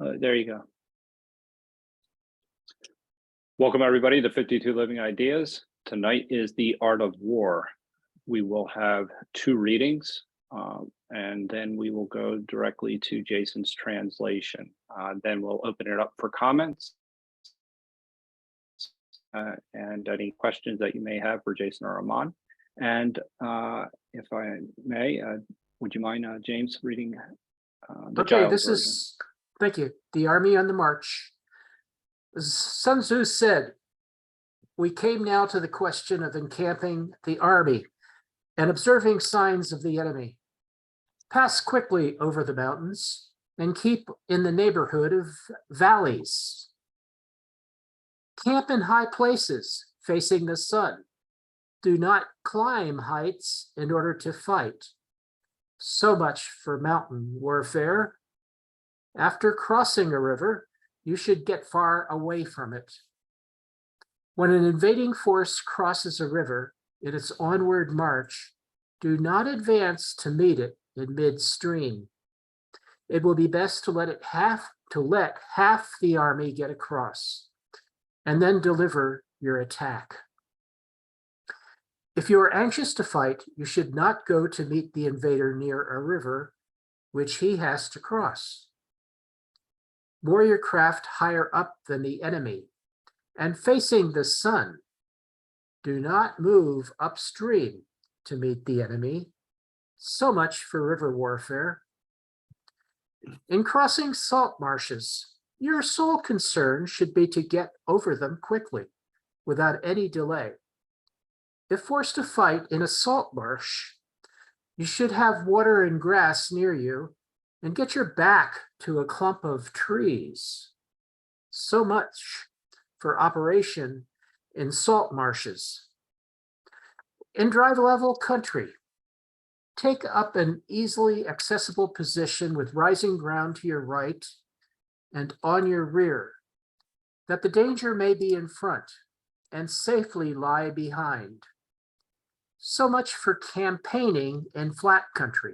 There you go. Welcome everybody to 52 Living Ideas. Tonight is The Art of War. We will have two readings, and then we will go directly to Jason's translation. Then we'll open it up for comments and any questions that you may have for Jason or Aman. And if I may, would you mind, James, reading the Okay, child's this version? is, thank you, The Army on the March. Sun Tzu said, "We came now to the question of encamping the army and observing signs of the enemy. Pass quickly over the mountains and keep in the neighborhood of valleys. Camp in high places facing the sun. Do not climb heights in order to fight. So much for mountain warfare. After crossing a river, you should get far away from it. When an invading force crosses a river in its onward march, do not advance to meet it in midstream. It will be best to let half the army get across, and then deliver your attack. If you are anxious to fight, you should not go to meet the invader near a river which he has to cross. Moor your craft higher up than the enemy and facing the sun. Do not move upstream to meet the enemy. So much for river warfare. In crossing salt marshes, your sole concern should be to get over them quickly, without any delay. If forced to fight in a salt marsh, you should have water and grass near you and get your back to a clump of trees. So much for operation in salt marshes. In dry level country, take up an easily accessible position with rising ground to your right and on your rear, that the danger may be in front and safely lie behind. So much for campaigning in flat country.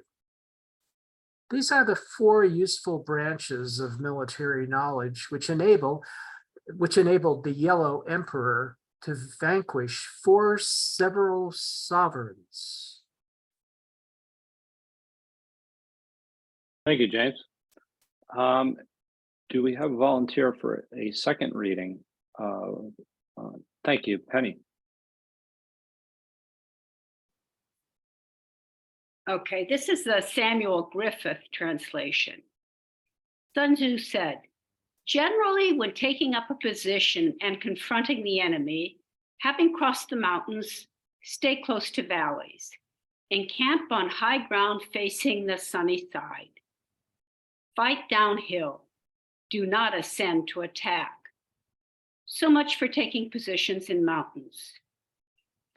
These are the four useful branches of military knowledge which enabled the Yellow Emperor to vanquish four several sovereigns. Thank you, James. Do we have a volunteer for a second reading? Thank you, Penny. Okay, this is the Samuel Griffith translation. Sun Tzu said, "Generally, when taking up a position and confronting the enemy, having crossed the mountains, stay close to valleys. Encamp on high ground facing the sunny side. Fight downhill. Do not ascend to attack. So much for taking positions in mountains.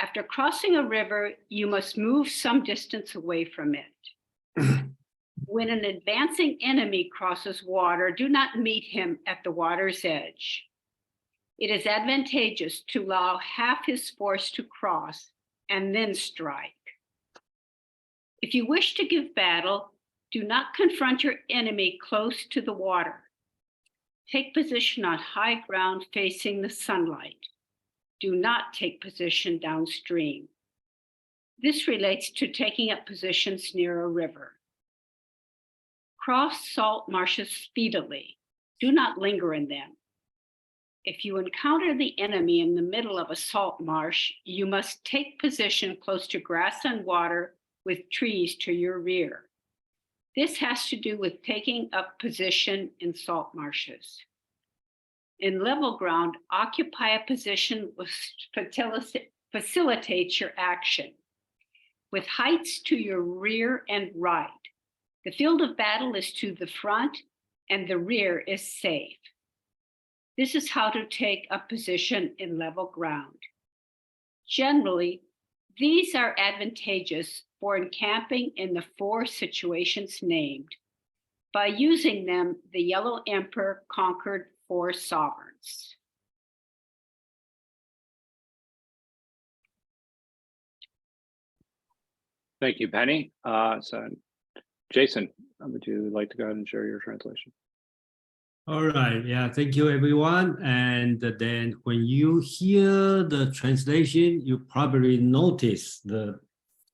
After crossing a river, you must move some distance away from it. When an advancing enemy crosses water, do not meet him at the water's edge. It is advantageous to allow half his force to cross and then strike. If you wish to give battle, do not confront your enemy close to the water. Take position on high ground facing the sunlight. Do not take position downstream. This relates to taking up positions near a river. Cross salt marshes speedily. Do not linger in them. If you encounter the enemy in the middle of a salt marsh, you must take position close to grass and water with trees to your rear. This has to do with taking up position in salt marshes. In level ground, occupy a position which facilitates your action. With heights to your rear and right, the field of battle is to the front and the rear is safe. This is how to take a position in level ground. Generally, these are advantageous for encamping in the four situations named. By using them, the Yellow Emperor conquered four sovereigns." Thank you, Penny. So, Jason, would you like to go ahead and share your translation? All right. Yeah. Thank you, everyone. And then when you hear the translation, you probably notice a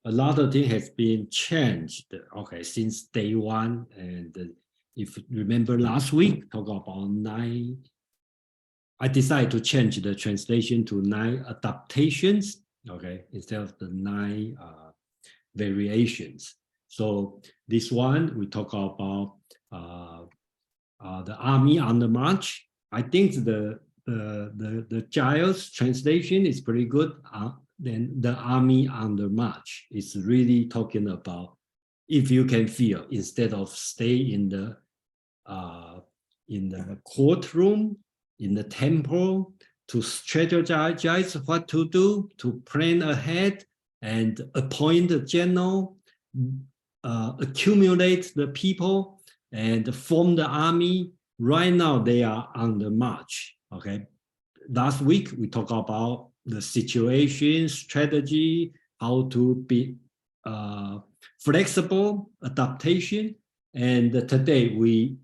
lot of things has been changed. Okay, since day one. And if you remember last week, talk about 9. I decided to change the translation to 9 adaptations. Okay, instead of the 9 variations. So this one we talk about the army on the march. I think the Giles translation is pretty good. Then the army on the march is really talking about if you can feel instead of stay in the courtroom, in the temple, to strategize what to do, to plan ahead and appoint a general, accumulate the people and form the army. Right now, they are on the march, okay? Last week, we talked about the situation, strategy, how to be flexible, adaptation. And today, we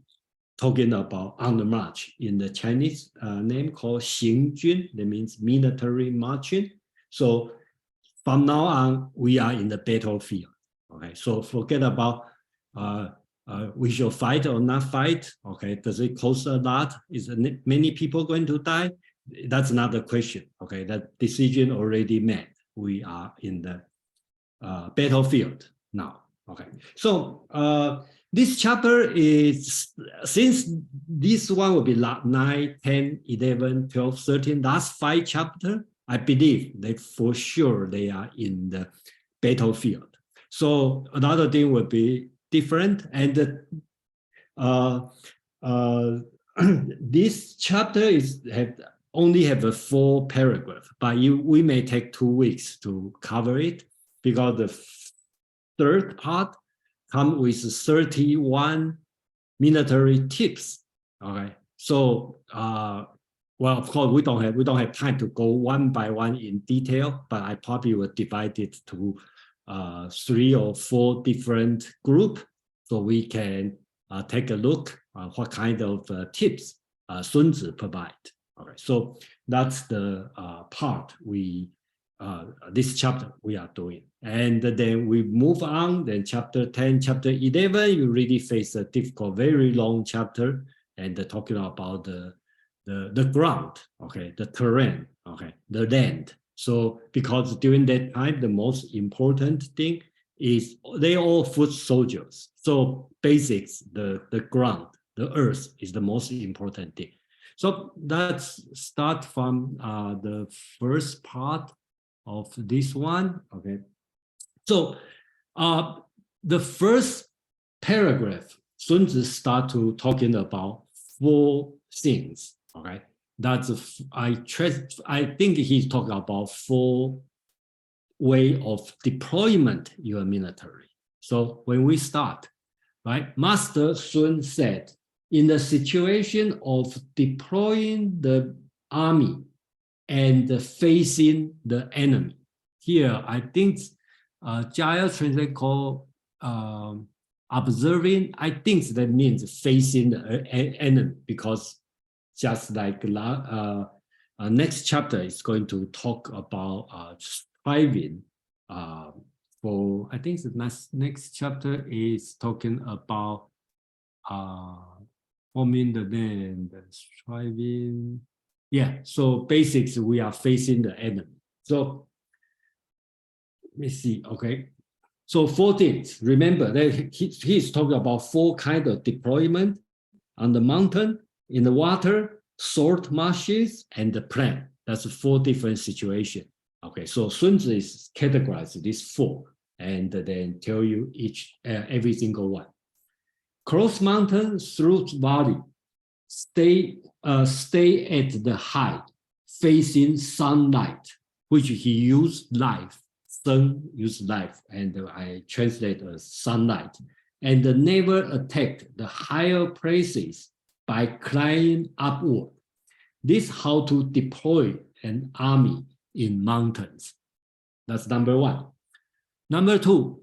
talking about on the march in the Chinese name called 行军, that means military marching. So from now on, we are in the battlefield. Okay, so forget about we should fight or not fight. Okay, does it cost a lot? Is many people going to die? That's not the question. Okay, that decision already made. We are in the battlefield now. Okay, so this chapter is, since this one will be 9, 10, 11, 12, 13, last 5 chapters, I believe that for sure they are in the battlefield. So another thing will be different. And this chapter only have a 4 paragraph, but we may take 2 weeks to cover it because the third part come with 31 military tips. Okay, so well, of course, we don't have time to go one by one in detail, but I probably will divide it to 3 or 4 different groups, so we can take a look at what kind of tips Sun Tzu provide. Okay, so that's the part this chapter we are doing. And then we move on, then chapter 10, chapter 11, you really face a difficult, very long chapter, and talking about the ground, okay, the terrain, okay, the land. So because during that time, the most important thing is they all foot soldiers. So basics, the ground, the earth is the most important thing. So let's start from the first part of this one. Okay, so the first paragraph, Sun Tzu start to talking about 4 things. Okay, that's I think he's talking about 4 way of deployment your military. So when we start, right, Master Sun said, in the situation of deploying the army and facing the enemy. Here, I think Giles translate called observing. I think that means facing the enemy, because just like next chapter is going to talk about striving for, I think the next chapter is talking about forming the land, striving. Yeah, so basics, we are facing the enemy. So let me see, okay. So 4 things. Remember that he's talking about 4 kinds of deployment: on the mountain, in the water, salt marshes, and the plain. That's 4 different situations. Okay, so Sun Tzu is categorized these 4 and then tell you every single one. Cross mountain through valley, stay at the height, facing sunlight, which he used life. Sun used life, and I translate as sunlight. And never attack the higher places by climbing upward. This is how to deploy an army in mountains. That's number 1. Number 2,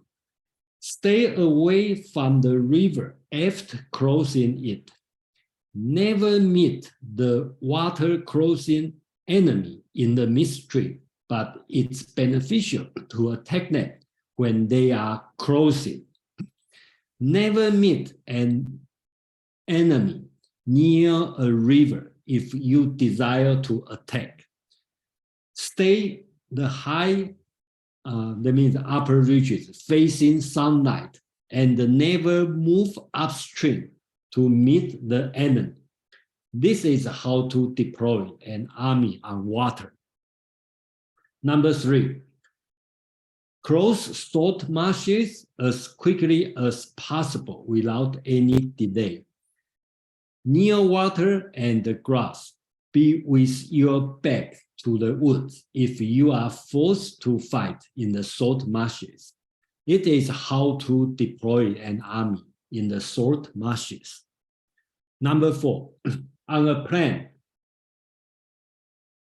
stay away from the river after crossing it. never meet the water crossing enemy in the midstream, but it's beneficial to attack them when they are crossing. Never meet an enemy near a river if you desire to attack. Stay the high, that means the upper reaches, facing sunlight, and never move upstream to meet the enemy. This is how to deploy an army on water. Number 3, cross salt marshes as quickly as possible without any delay. Near water and the grass, be with your back to the woods if you are forced to fight in the salt marshes. It is how to deploy an army in the salt marshes. Number 4, on a plane,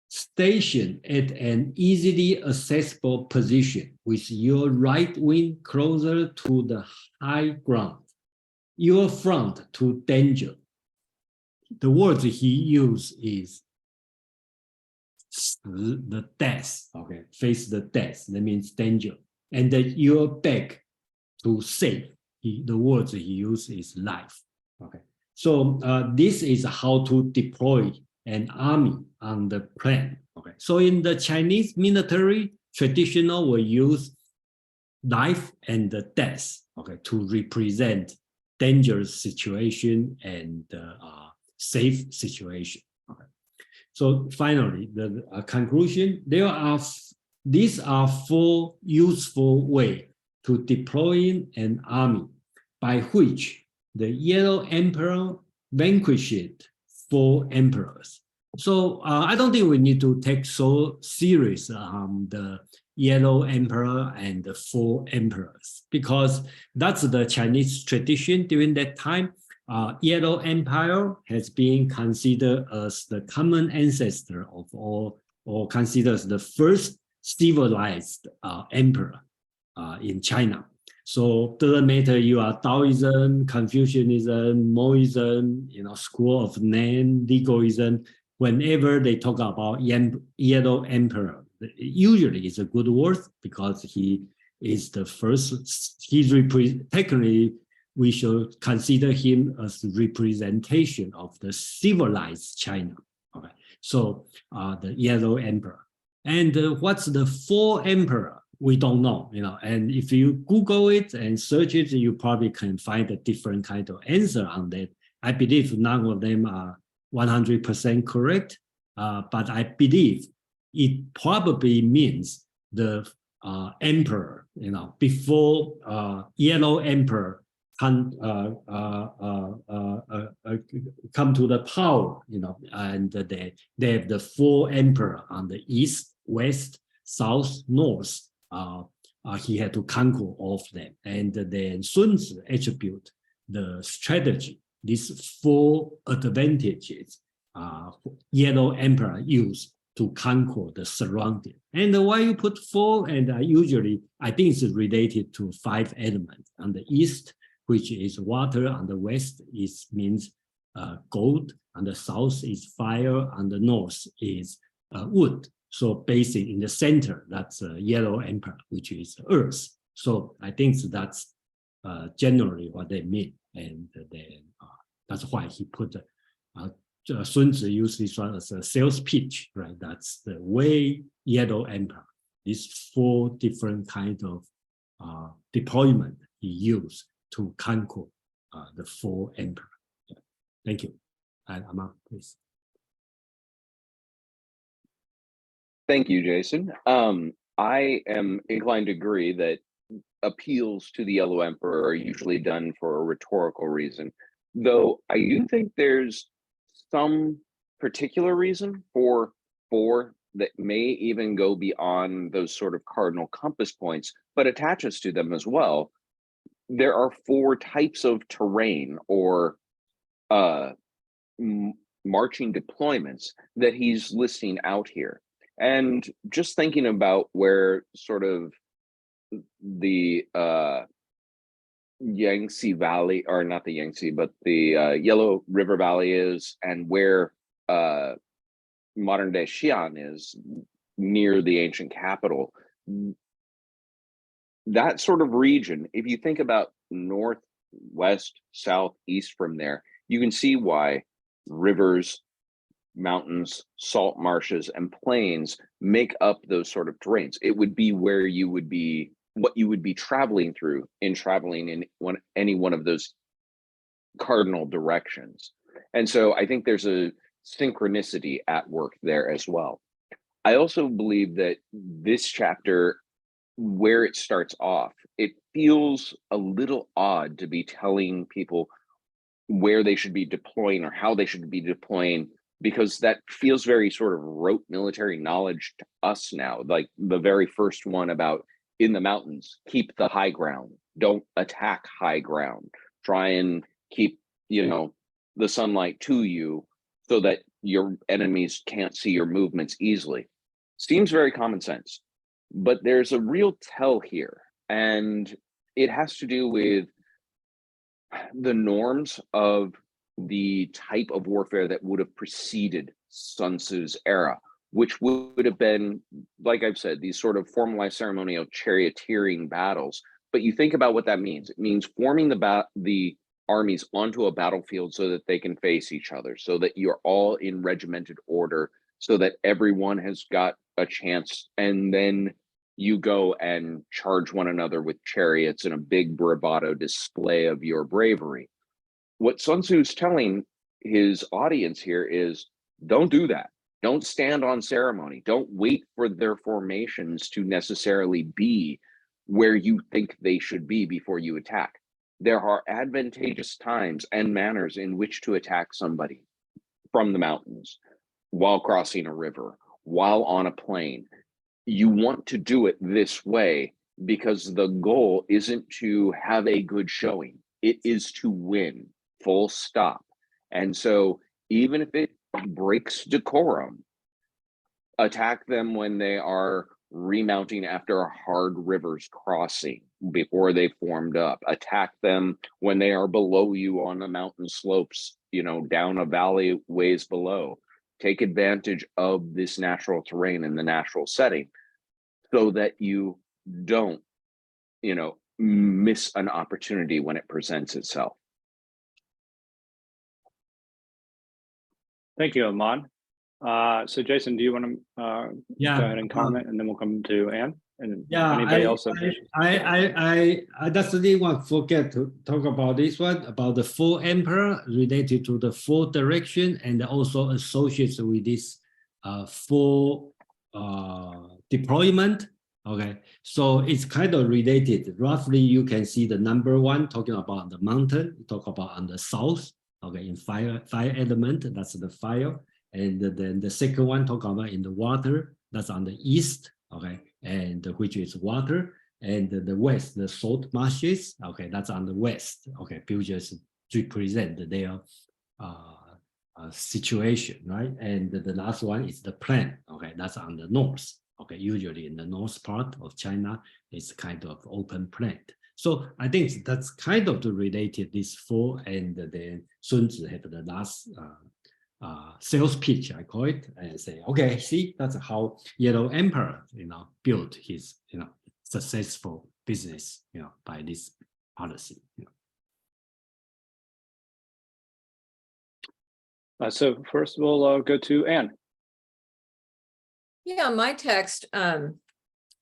station at an easily accessible position with your right wing closer to the high ground, your front to danger. The word he used is the death, okay, face the death, that means danger. And that your back to safe, the words he used is life, okay. So this is how to deploy an army on the plane, okay. So in the Chinese military, traditional will use life and death, okay, to represent dangerous situation and safe situation. Okay. So finally, the conclusion: these are 4 useful ways to deploying an army by which the Yellow Emperor vanquished 4 emperors. So I don't think we need to take so serious the Yellow Emperor and the 4 emperors, because that's the Chinese tradition during that time. Yellow Empire has been considered as the common ancestor of all, or considered as the first civilized emperor in China. So doesn't matter you are Taoism, Confucianism, Moism, school of Nan, legalism, whenever they talk about Yellow Emperor, usually it's a good word because he is the first, technically we should consider him as representation of the civilized China. Okay, so the Yellow Emperor. And what's the 4 emperor? We don't know, and if you Google it and search it, you probably can find a different kind of answer on that. I believe none of them are 100% correct, but I believe it probably means the emperor, before Yellow Emperor come to the power, and they have the 4 emperor on the east, west, south, north. He had to conquer all of them, and then Sun Tzu attribute the strategy, these 4 advantages Yellow Emperor used to conquer the surrounding. And why you put 4? And usually I think it's related to 5 elements. On the east, which is water; on the west means gold; on the south is fire; on the north is wood. So basically in the center, that's Yellow Emperor, which is earth. So I think that's generally what they mean. And then that's why he put Sun Tzu used this one as a sales pitch, right? That's the way Yellow Emperor, these 4 different kind of deployment he used to conquer the 4 emperor. Yeah. Thank you. And Amar, please. Thank you, Jason. I am inclined to agree that appeals to the Yellow Emperor are usually done for a rhetorical reason, though I do think there's some particular reason for 4 that may even go beyond those sort of cardinal compass points, but attaches to them as well. There are 4 types of terrain or marching deployments that he's listing out here. And just thinking about where sort of the Yangtze Valley, or not the Yangtze, but the Yellow River Valley is, and where modern day Xi'an is, near the ancient capital. That sort of region, if you think about north, west, south, east from there, you can see why rivers, mountains, salt marshes, and plains make up those sort of terrains. It would be where you would be, what you would be traveling through in traveling in any one of those cardinal directions. And so I think there's a synchronicity at work there as well. I also believe that this chapter, where it starts off, it feels a little odd to be telling people where they should be deploying or how they should be deploying, because that feels very sort of rote military knowledge to us now. Like the very first one about in the mountains, keep the high ground, don't attack high ground, try and keep, the sunlight to you so that your enemies can't see your movements easily. Seems very common sense, but there's a real tell here, and it has to do with the norms of the type of warfare that would have preceded Sun Tzu's era, which would have been, like I've said, these sort of formalized ceremonial charioteering battles. But you think about what that means. It means forming the armies onto a battlefield so that they can face each other, so that you're all in regimented order, so that everyone has got a chance, and then you go and charge one another with chariots in a big bravado display of your bravery. What Sun Tzu's telling his audience here is, don't do that. Don't stand on ceremony. Don't wait for their formations to necessarily be where you think they should be before you attack. There are advantageous times and manners in which to attack somebody from the mountains, while crossing a river, while on a plain. You want to do it this way because the goal isn't to have a good showing. It is to win, full stop. And so even if it breaks decorum, attack them when they are remounting after a hard river's crossing before they formed up. Attack them when they are below you on the mountain slopes, down a valley ways below. Take advantage of this natural terrain and the natural setting so that you don't, miss an opportunity when it presents itself. Thank you, Ahmad. So Jason, do you want to go ahead and comment, and then we'll come to Anne and anybody else? I just didn't want to forget to talk about this one, about the full emperor related to the full direction, and also associated with this full deployment. Okay, so it's kind of related. Roughly, you can see the number one talking about the mountain, talk about on the south. Okay, in fire element, that's the fire. And then the second one talk about in the water, that's on the east, okay, and which is water. And the west, the salt marshes, okay, that's on the west, okay, pictures represent their situation, right? And the last one is the plain, okay, that's on the north, okay, usually in the north part of China, it's kind of open plain. So I think that's kind of related, this four, and then Sun Tzu had the last sales pitch, I call it, and say, okay, see, that's how Yellow Emperor, built his, successful business, by this policy. So first we'll go to Anne. Yeah, my text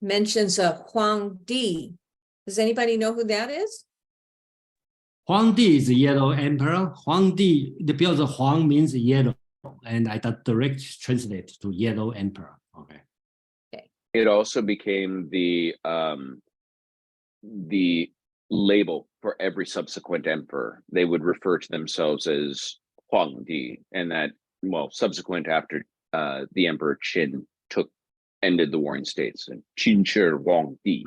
mentions Huang Di. Does anybody know who that is? Huang Di is the Yellow Emperor. Huang Di, because Huang means yellow, and I direct translate to Yellow Emperor. Okay. It also became the label for every subsequent emperor. They would refer to themselves as Huang Di, and that, subsequent after the Emperor Qin ended the Warring States, and Qin Shi Huang Di.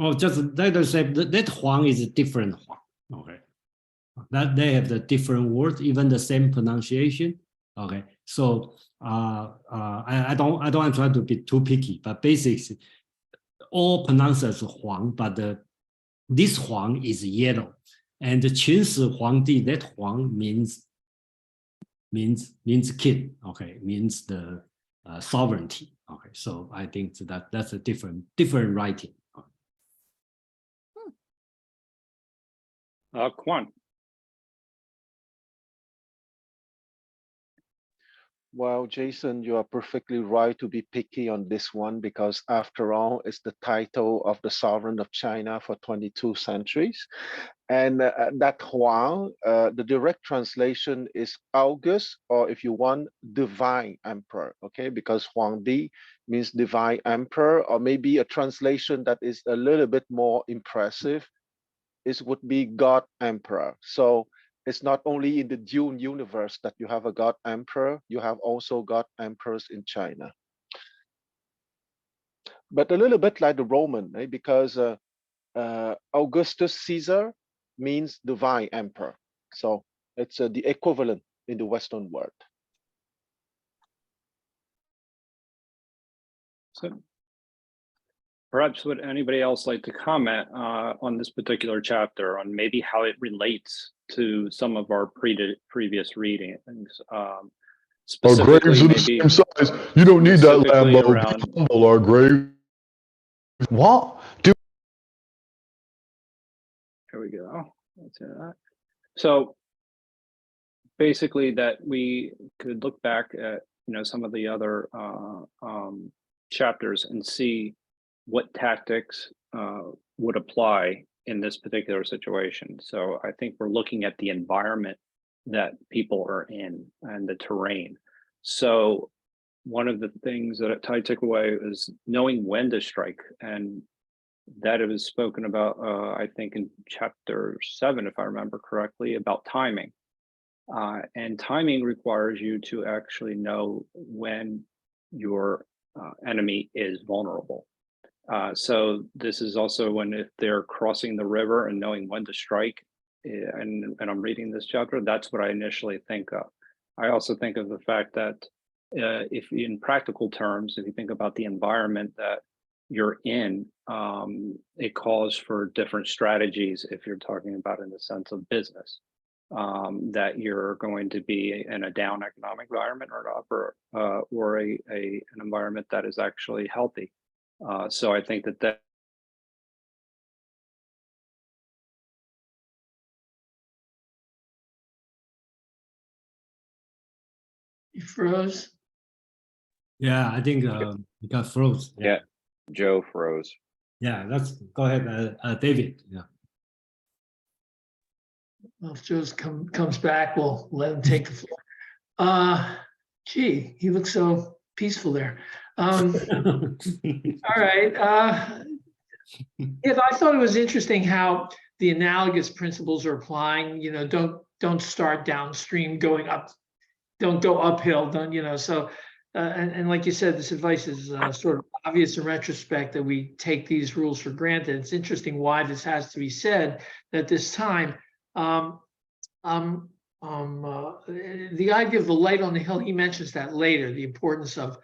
Oh, just let us say that Huang is a different Huang. Okay, that they have the different words, even the same pronunciation. Okay, so I don't try to be too picky, but basically all pronounced as Huang, but the this Huang is yellow. And the Qinshi Huangdi, that Huang means king, okay, means the sovereignty. Okay, so I think that's a different writing. Quan. Well, Jason, you are perfectly right to be picky on this one because after all, it's the title of the sovereign of China for 22 centuries. And that Huang, the direct translation is August, or if you want, divine emperor, okay? Because Huangdi means divine emperor, or maybe a translation that is a little bit more impressive would be God emperor. So it's not only in the Dune universe that you have a God emperor, you have also God emperors in China. But a little bit like the Roman, because Augustus Caesar means divine emperor. So it's the equivalent in the Western world. So perhaps would anybody else like to comment on this particular chapter, on maybe how it relates to some of our previous readings? Our graves are the maybe same size. You don't need that specifically Lambo. around- Be humble, our graves. What? Dude. Here we go. Let's see that. So basically, that we could look back at some of the other chapters and see what tactics would apply in this particular situation. So I think we're looking at the environment that people are in and the terrain. So one of the things that I took away is knowing when to strike, and that it was spoken about, I think in chapter 7, if I remember correctly, about timing. And timing requires you to actually know when your enemy is vulnerable. So this is also when, if they're crossing the river and knowing when to strike, and I'm reading this chapter, that's what I initially think of. I also think of the fact that if in practical terms, if you think about the environment that you're in, it calls for different strategies if you're talking about in the sense of business. That you're going to be in a down economic environment or an upper or an environment that is actually healthy. So I think that You froze. Yeah, I think it got froze. Yeah, Joe froze. Yeah, let's go ahead, David. Yeah. Well, if Joe's comes back, we'll let him take the floor. Gee, he looks so peaceful there. All right. Yeah, I thought it was interesting how the analogous principles are applying. Don't start downstream, going up. Don't go uphill. So. And like you said, this advice is sort of obvious in retrospect that we take these rules for granted. It's interesting why this has to be said at this time. The idea of the light on the hill, he mentions that later, the importance of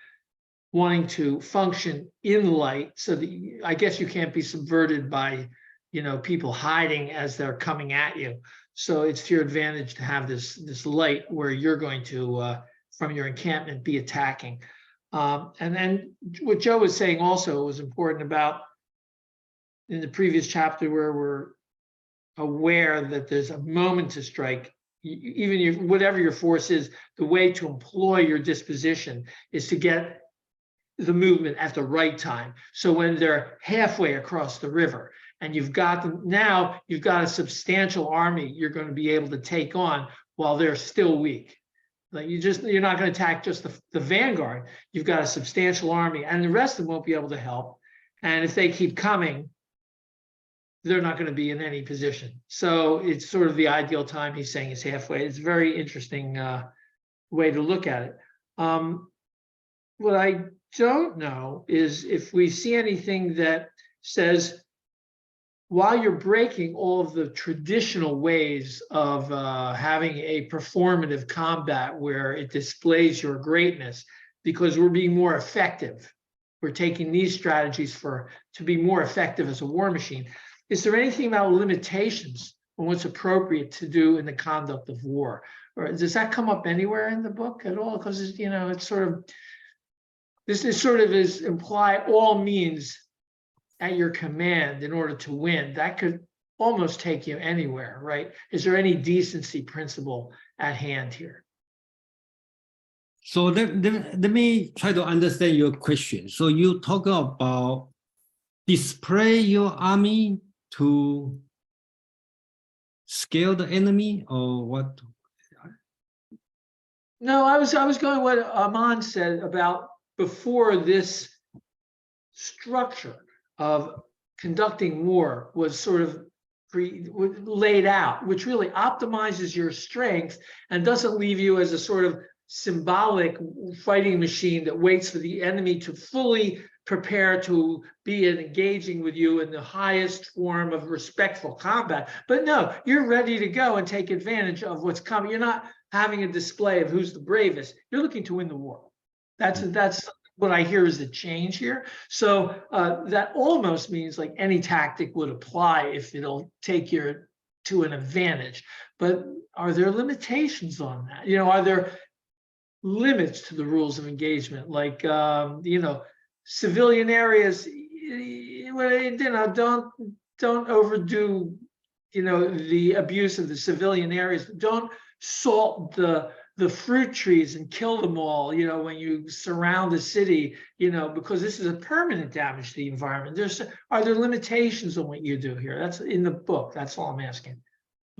wanting to function in light, so that I guess you can't be subverted by people hiding as they're coming at you. So it's to your advantage to have this light where you're going to from your encampment be attacking. And then what Joe was saying also was important about in the previous chapter, where we're aware that there's a moment to strike. Even whatever your force is, the way to employ your disposition is to get the movement at the right time. So when they're halfway across the river and you've got them, now you've got a substantial army you're going to be able to take on while they're still weak. Like you're not going to attack just the vanguard. You've got a substantial army, and the rest of them won't be able to help. And if they keep coming, they're not going to be in any position. So it's sort of the ideal time. He's saying is halfway. It's a very interesting way to look at it. What I don't know is if we see anything that says, while you're breaking all of the traditional ways of having a performative combat where it displays your greatness, because we're being more effective, we're taking these strategies to be more effective as a war machine. is there anything about limitations on what's appropriate to do in the conduct of war? Or does that come up anywhere in the book at all? Because it's sort of, this is sort of is imply all means at your command in order to win. That could almost take you anywhere, right? Is there any decency principle at hand here? So let me try to understand your question. So you talk about display your army to scale the enemy, or what? No, I was going what Aman said about before this structure of conducting war was sort of laid out, which really optimizes your strength and doesn't leave you as a sort of symbolic fighting machine that waits for the enemy to fully prepare to be engaging with you in the highest form of respectful combat. But no, you're ready to go and take advantage of what's coming. You're not having a display of who's the bravest. You're looking to win the war. That's what I hear is the change here. So that almost means like any tactic would apply if it'll take you to an advantage. But are there limitations on that? Are there limits to the rules of engagement? Like, civilian areas, don't overdo, the abuse of the civilian areas. Don't salt the fruit trees and kill them all, when you surround the city, because this is a permanent damage to the environment. Are there limitations on what you do here? That's in the book. That's all I'm asking.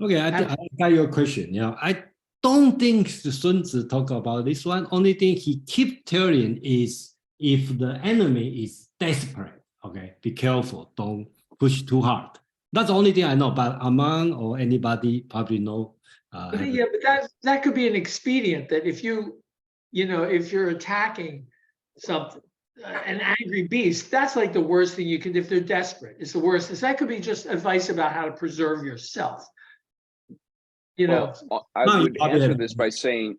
Okay, I got your question. I don't think the Sun Tzu talk about this one. Only thing he keep telling is if the enemy is desperate, okay, be careful. Don't push too hard. That's the only thing I know. But Aman or anybody probably know. But that could be an expedient that if if you're attacking something, an angry beast, that's like the worst thing you can, if they're desperate, it's the worst. That could be just advice about how to preserve yourself. I would answer this by saying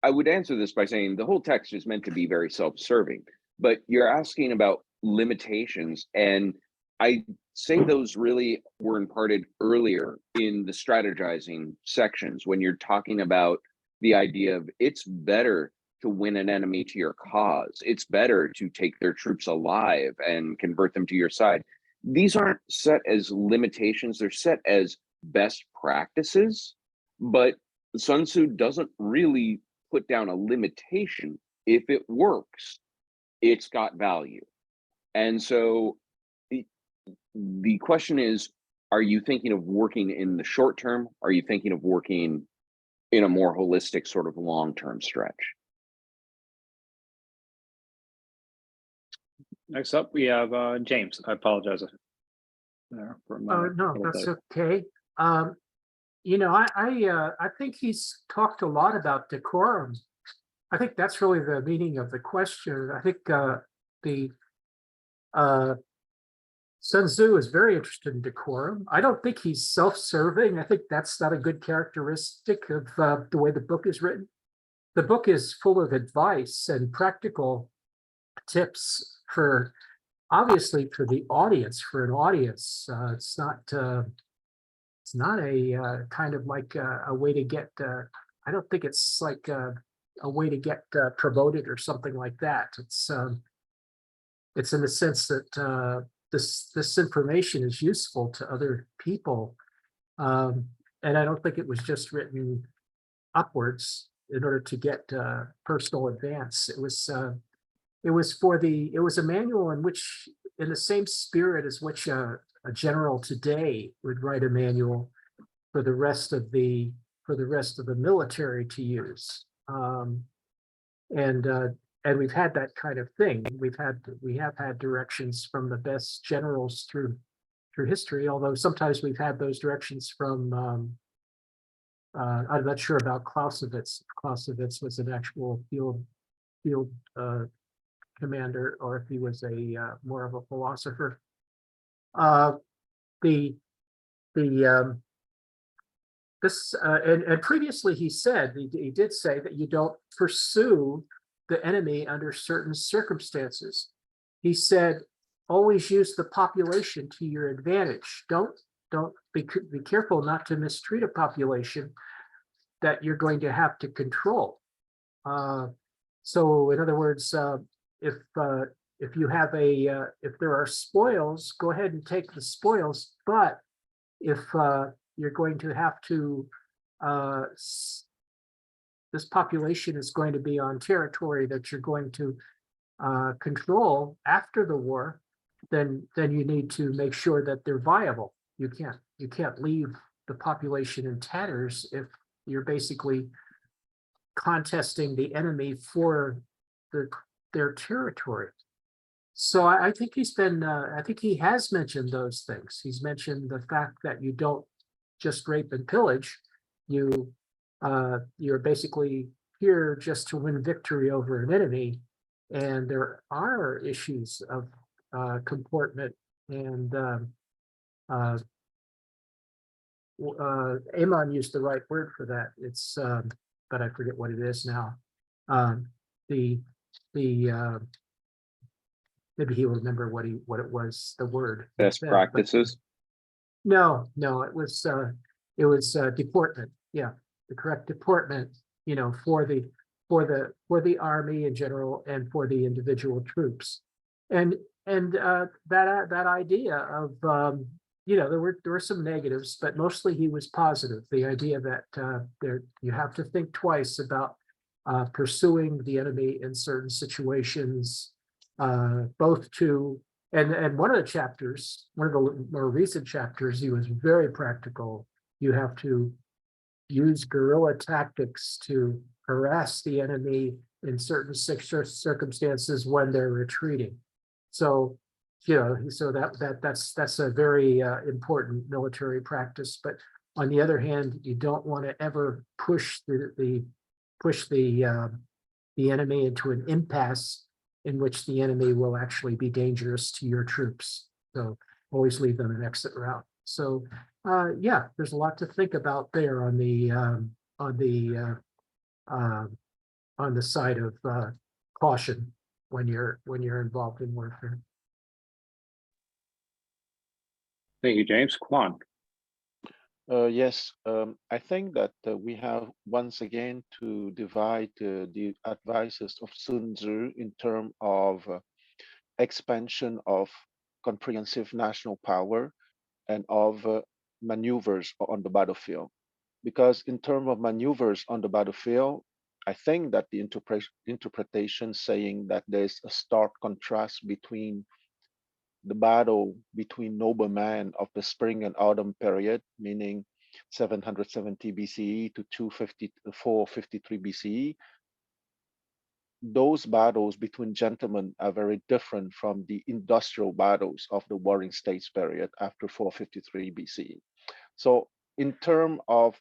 the whole text is meant to be very self-serving, but you're asking about limitations, and I say those really were imparted earlier in the strategizing sections when you're talking about the idea of it's better to win an enemy to your cause. It's better to take their troops alive and convert them to your side. These aren't set as limitations, they're set as best practices, but Sun Tzu doesn't really put down a limitation. If it works, it's got value. And so the question is, are you thinking of working in the short term? Are you thinking of working in a more holistic sort of long-term stretch? Next up, we have James. I apologize. For my No, that's okay. I think he's talked a lot about decorum. I think that's really the meaning of the question. I think the Sun Tzu is very interested in decorum. I don't think he's self-serving. I think that's not a good characteristic of the way the book is written. The book is full of advice and practical tips obviously for the audience, for an audience. It's not a kind of like a way to get, I don't think it's like a way to get promoted or something like that. It's in the sense that this information is useful to other people. And I don't think it was just written upwards in order to get personal advance. It was a manual in which, in the same spirit as which a general today would write a manual for the rest of the military to use. And we've had that kind of thing. We have had directions from the best generals through history, although sometimes we've had those directions from I'm not sure about Clausewitz. Clausewitz was an actual field commander, or if he was a more of a philosopher. And previously he did say that you don't pursue the enemy under certain circumstances. He said always use the population to your advantage. Don't be careful not to mistreat a population that you're going to have to control. So in other words, if you have if there are spoils, go ahead and take the spoils. But if you're going to have to, this population is going to be on territory that you're going to control after the war, then you need to make sure that they're viable. You can't leave the population in tatters if you're basically contesting the enemy for their territory. So I think he's been, I think he has mentioned those things. He's mentioned the fact that you don't just rape and pillage. You're basically here just to win victory over an enemy. And there are issues of comportment and Amon used the right word for that. It's but I forget what it is now. Maybe he will remember what it was, the word. Best practices. No, it was deportment. Yeah, the correct deportment, for the army in general and for the individual troops. And that idea of there were some negatives, but mostly he was positive. The idea that you have to think twice about pursuing the enemy in certain situations, both to and one of the chapters, one of the more recent chapters, he was very practical. You have to use guerrilla tactics to harass the enemy in certain circumstances when they're retreating. So, so that's a very important military practice. But on the other hand, you don't want to ever push the enemy into an impasse in which the enemy will actually be dangerous to your troops. So always leave them an exit route. So yeah, there's a lot to think about there on the side of caution when you're involved in warfare. Thank you, James. Kwan. Yes, I think that we have once again to divide the advices of Sun Tzu in terms of expansion of comprehensive national power and of maneuvers on the battlefield. Because in terms of maneuvers on the battlefield, I think that the interpretation saying that there's a stark contrast between the battle between noblemen of the spring and autumn period, meaning 770 BCE to 453 BCE. Those battles between gentlemen are very different from the industrial battles of the Warring States period after 453 BCE. So in terms of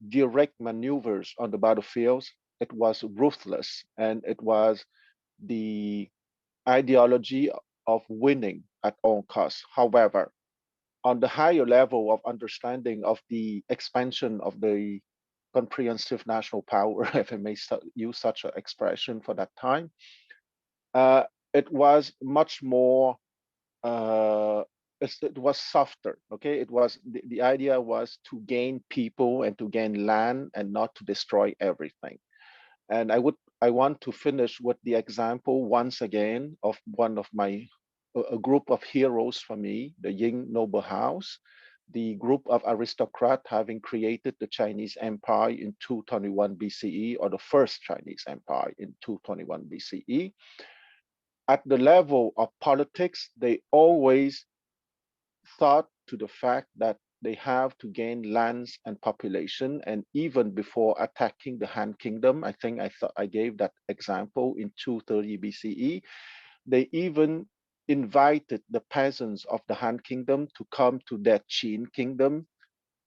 direct maneuvers on the battlefields, it was ruthless, and it was the ideology of winning at all costs. However, on the higher level of understanding of the expansion of the comprehensive national power, if I may use such an expression for that time, it was much more, it was softer, okay? It was, the idea was to gain people and to gain land and not to destroy everything. And I want to finish with the example once again of one of my, a group of heroes for me, the Ying noble house, the group of aristocrats having created the Chinese Empire in 221 BCE, or the first Chinese Empire in 221 BCE. At the level of politics, they always thought to the fact that they have to gain lands and population. And even before attacking the Han Kingdom, I think I gave that example in 230 BCE, they even invited the peasants of the Han Kingdom to come to their Qin Kingdom,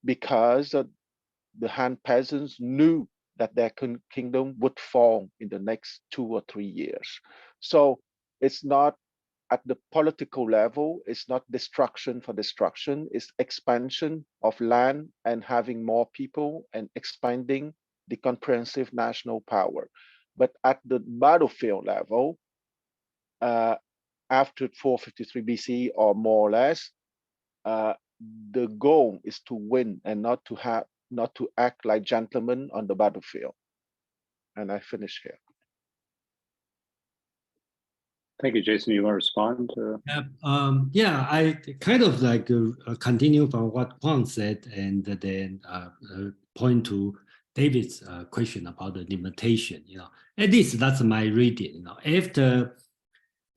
because the Han peasants knew that their kingdom would fall in the next 2 or 3 years. So it's not, at the political level, it's not destruction for destruction, it's expansion of land and having more people and expanding the comprehensive national power. But at the battlefield level, after 453 BC or more or less, the goal is to win and not to act like gentlemen on the battlefield. And I finish here. Thank you, Jason. You want to respond? Yeah, I kind of like continue from what Huang said, and then point to David's question about the limitation. At least that's my reading. After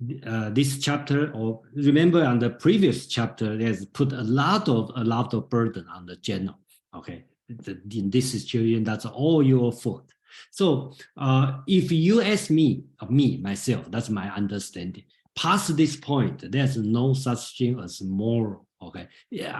this chapter, or remember on the previous chapter, there's put a lot of burden on the general. Okay, in this situation, that's all your fault. So if you ask me, myself, that's my understanding. Past this point, there's no such thing as moral. Okay, yeah,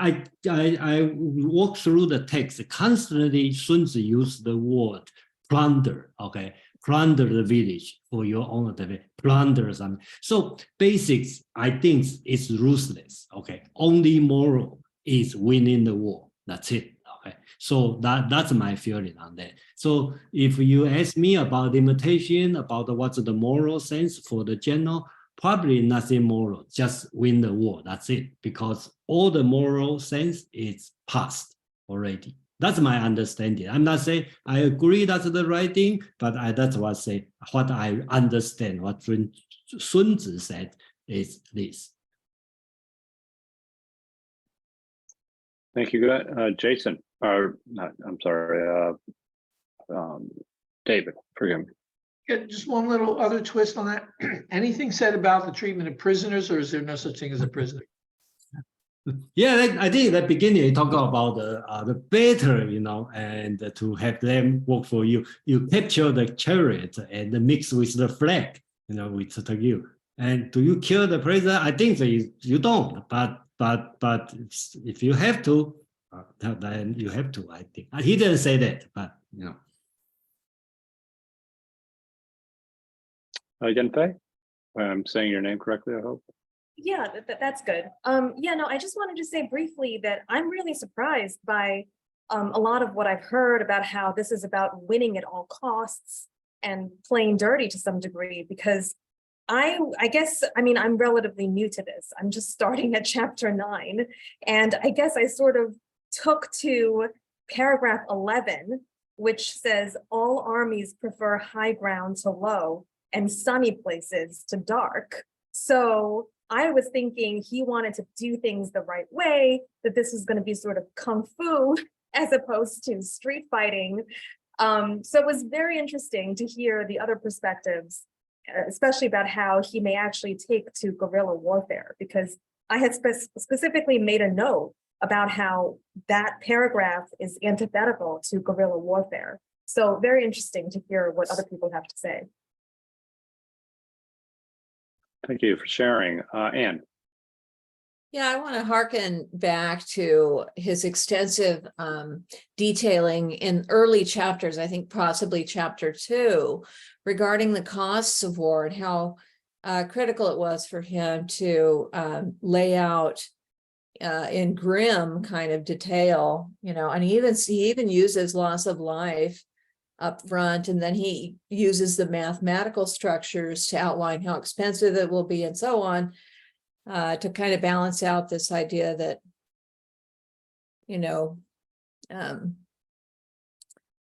I walk through the text constantly. Sun Tzu used the word plunder. Okay, plunder the village for your own benefit. Plunder something. So basics, I think it's ruthless. Okay, only moral is winning the war. That's it. Okay, so that's my feeling on that. So if you ask me about limitation, about what's the moral sense for the general, probably nothing moral, just win the war. That's it, because all the moral sense is past already. That's my understanding. I'm not saying I agree that's the right thing, but that's what I understand. What Sun Tzu said is this. Thank you, Jason. I'm sorry, David. Forgive me. Yeah, just one little other twist on that. Anything said about the treatment of prisoners, or is there no such thing as a prisoner? Yeah, I think at the beginning you talk about the better, and to have them work for you. You capture the chariot and mix with the flag, with you. And do you kill the prisoner? I think that you don't. But if you have to, then you have to. I think he didn't say that, but Yanfei, I'm saying your name correctly, I hope. Yeah, that's good. Yeah, no, I just wanted to say briefly that I'm really surprised by a lot of what I've heard about how this is about winning at all costs and playing dirty to some degree, because I guess, I'm relatively new to this. I'm just starting at chapter 9. And I guess I sort of took to paragraph 11, which says all armies prefer high ground to low and sunny places to dark. So I was thinking he wanted to do things the right way, that this is going to be sort of kung fu as opposed to street fighting. So it was very interesting to hear the other perspectives, especially about how he may actually take to guerrilla warfare, because I had specifically made a note about how that paragraph is antithetical to guerrilla warfare. So very interesting to hear what other people have to say. Thank you for sharing. Anne. Yeah, I want to hearken back to his extensive detailing in early chapters, I think possibly chapter 2, regarding the costs of war and how critical it was for him to lay out in grim kind of detail, and he even uses loss of life up front, and then he uses the mathematical structures to outline how expensive it will be and so on, to kind of balance out this idea that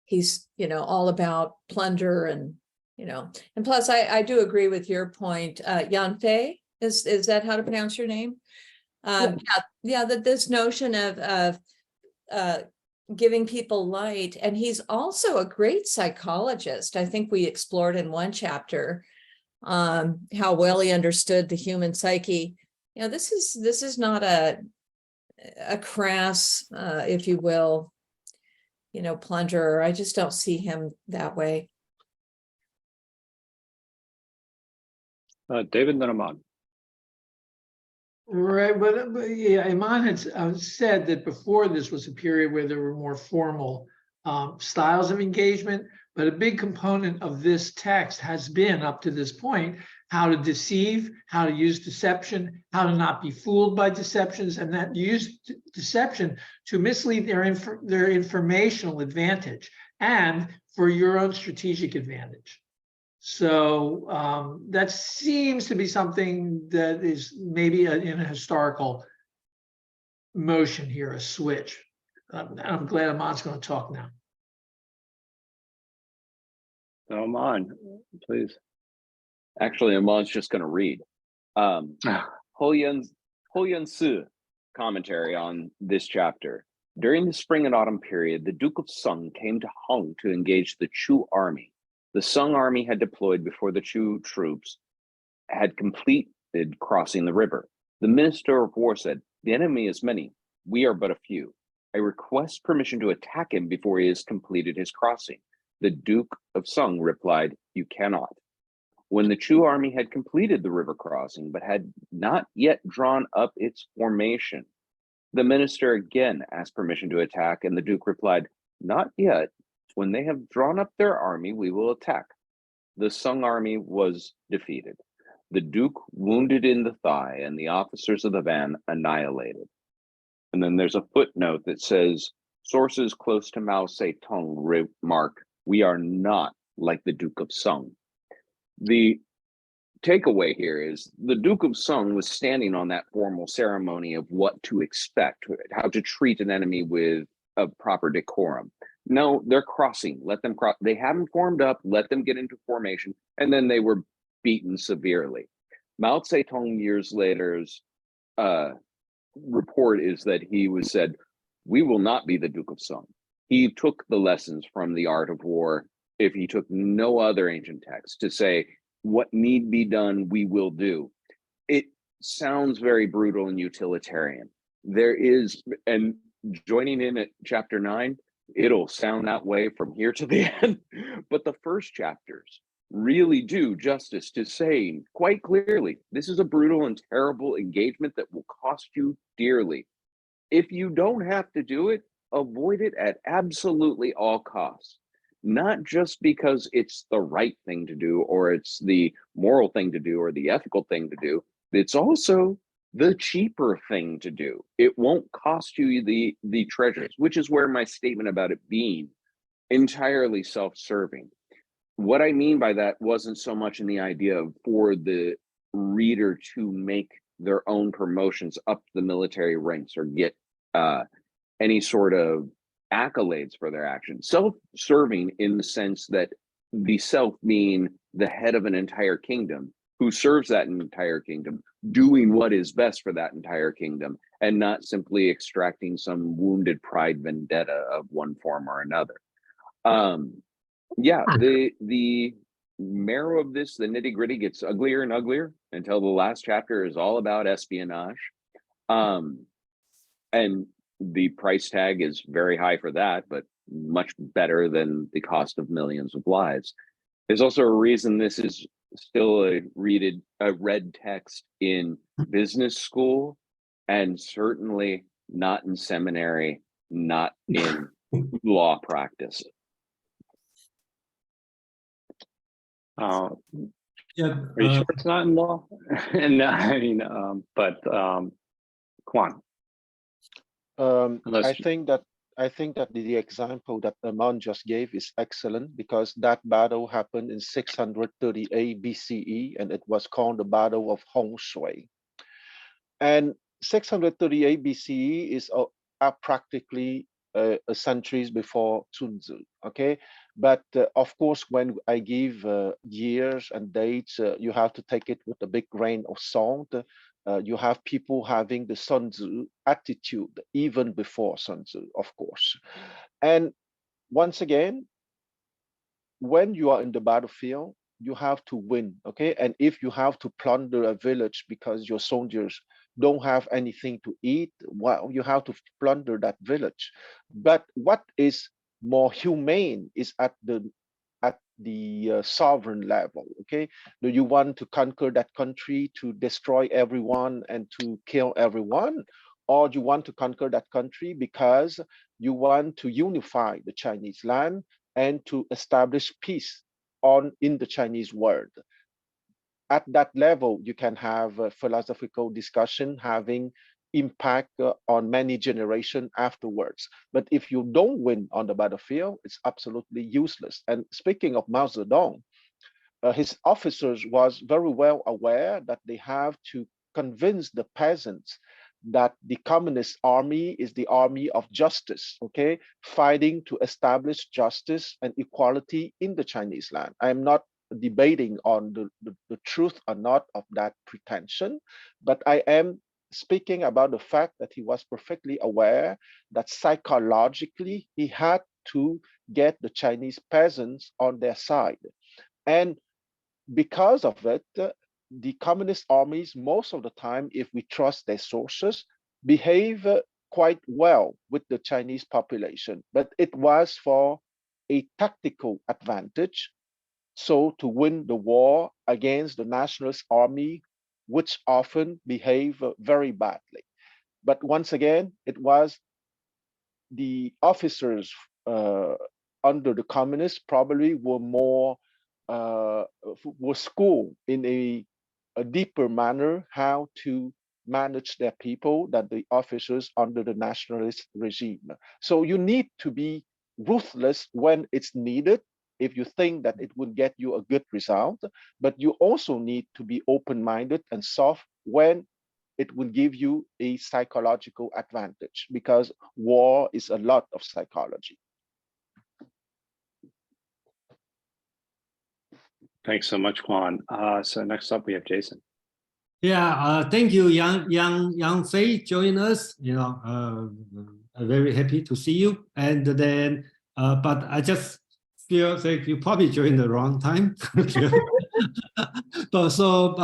he's all about plunder and plus I do agree with your point, Yanfei, is that how to pronounce your name? Yeah, that this notion of giving people light, and he's also a great psychologist. I think we explored in one chapter how well he understood the human psyche. This is not a crass, if you will, plunderer. I just don't see him that way. David, then Iman. Right, but yeah, Iman had said that before this was a period where there were more formal styles of engagement, but a big component of this text has been, up to this point, how to deceive, how to use deception, how to not be fooled by deceptions, and that use deception to mislead their informational advantage and for your own strategic advantage. So that seems to be something that is maybe in a historical motion here, a switch. I'm glad Amon's going to talk now. So Aman, please. Actually, Amon's just going to read. Ho Yun Su commentary on this chapter. During the spring and autumn period, the Duke of Sung came to Hung to engage the Chu army. The Sung army had deployed before the Chu troops had completed crossing the river. The Minister of War said, "The enemy is many. We are but a few. I request permission to attack him before he has completed his crossing." The Duke of Sung replied, "You cannot." When the Chu army had completed the river crossing, but had not yet drawn up its formation, the minister again asked permission to attack, and the Duke replied, "Not yet. When they have drawn up their army, we will attack." The Sung army was defeated. The Duke wounded in the thigh, and the officers of the van annihilated. And then there's a footnote that says, sources close to Mao Zedong remark, "We are not like the Duke of Sung." The takeaway here is the Duke of Sung was standing on that formal ceremony of what to expect, how to treat an enemy with a proper decorum. No, they're crossing, let them cross. They haven't formed up, let them get into formation, and then they were beaten severely. Mao Zedong years later's report is that he was said, "We will not be the Duke of Sung." He took the lessons from the art of war, if he took no other ancient text, to say, what need be done, we will do. It sounds very brutal and utilitarian. There is, and joining in at chapter 9, it'll sound that way from here to the end. But the first chapters really do justice to saying quite clearly, this is a brutal and terrible engagement that will cost you dearly. If you don't have to do it, avoid it at absolutely all costs. Not just because it's the right thing to do, or it's the moral thing to do, or the ethical thing to do. It's also the cheaper thing to do. It won't cost you the treasures, which is where my statement about it being entirely self-serving. What I mean by that wasn't so much in the idea of for the reader to make their own promotions up the military ranks or get any sort of accolades for their actions. Self-serving in the sense that the self being the head of an entire kingdom who serves that entire kingdom, doing what is best for that entire kingdom, and not simply extracting some wounded pride vendetta of one form or another. Yeah, the marrow of this, the nitty-gritty, gets uglier and uglier until the last chapter is all about espionage. And the price tag is very high for that, but much better than the cost of millions of lives. There's also a reason this is still a read text in business school, and certainly not in seminary, not in law practice. Yeah, Yeah, are you sure it's not in law? And I mean, Quan. Unless I think that the example that Aman just gave is excellent, because that battle happened in 638 BCE, and it was called the Battle of Hong Shui. And 638 BCE is practically a centuries before Sun Tzu. Okay, but of course, when I give years and dates, you have to take it with a big grain of salt. You have people having the Sun Tzu attitude even before Sun Tzu, of course. And once again, when you are in the battlefield, you have to win, okay? And if you have to plunder a village because your soldiers don't have anything to eat, well, you have to plunder that village. But what is more humane is at the sovereign level, okay? Do you want to conquer that country to destroy everyone and to kill everyone? Or do you want to conquer that country because you want to unify the Chinese land and to establish peace in the Chinese world? At that level, you can have a philosophical discussion having impact on many generations afterwards. But if you don't win on the battlefield, it's absolutely useless. And speaking of Mao Zedong, his officers was very well aware that they have to convince the peasants that the Communist Army is the army of justice, okay, fighting to establish justice and equality in the Chinese land. I am not debating on the truth or not of that pretension, but I am speaking about the fact that he was perfectly aware that psychologically he had to get the Chinese peasants on their side. And because of it, the communist armies, most of the time, if we trust their sources, behave quite well with the Chinese population. But it was for a tactical advantage. So to win the war against the nationalist army, which often behave very badly. But once again, it was the officers under the communists probably were more were schooled in a deeper manner how to manage their people than the officers under the nationalist regime. So you need to be ruthless when it's needed if you think that it would get you a good result, but you also need to be open-minded and soft when it will give you a psychological advantage, because war is a lot of psychology. Thanks so much, Juan. So next up we have Jason. Yeah, thank you, Yang Fei, join us. You know, I'm very happy to see you. And then, but I just feel like you probably joined the wrong time. But so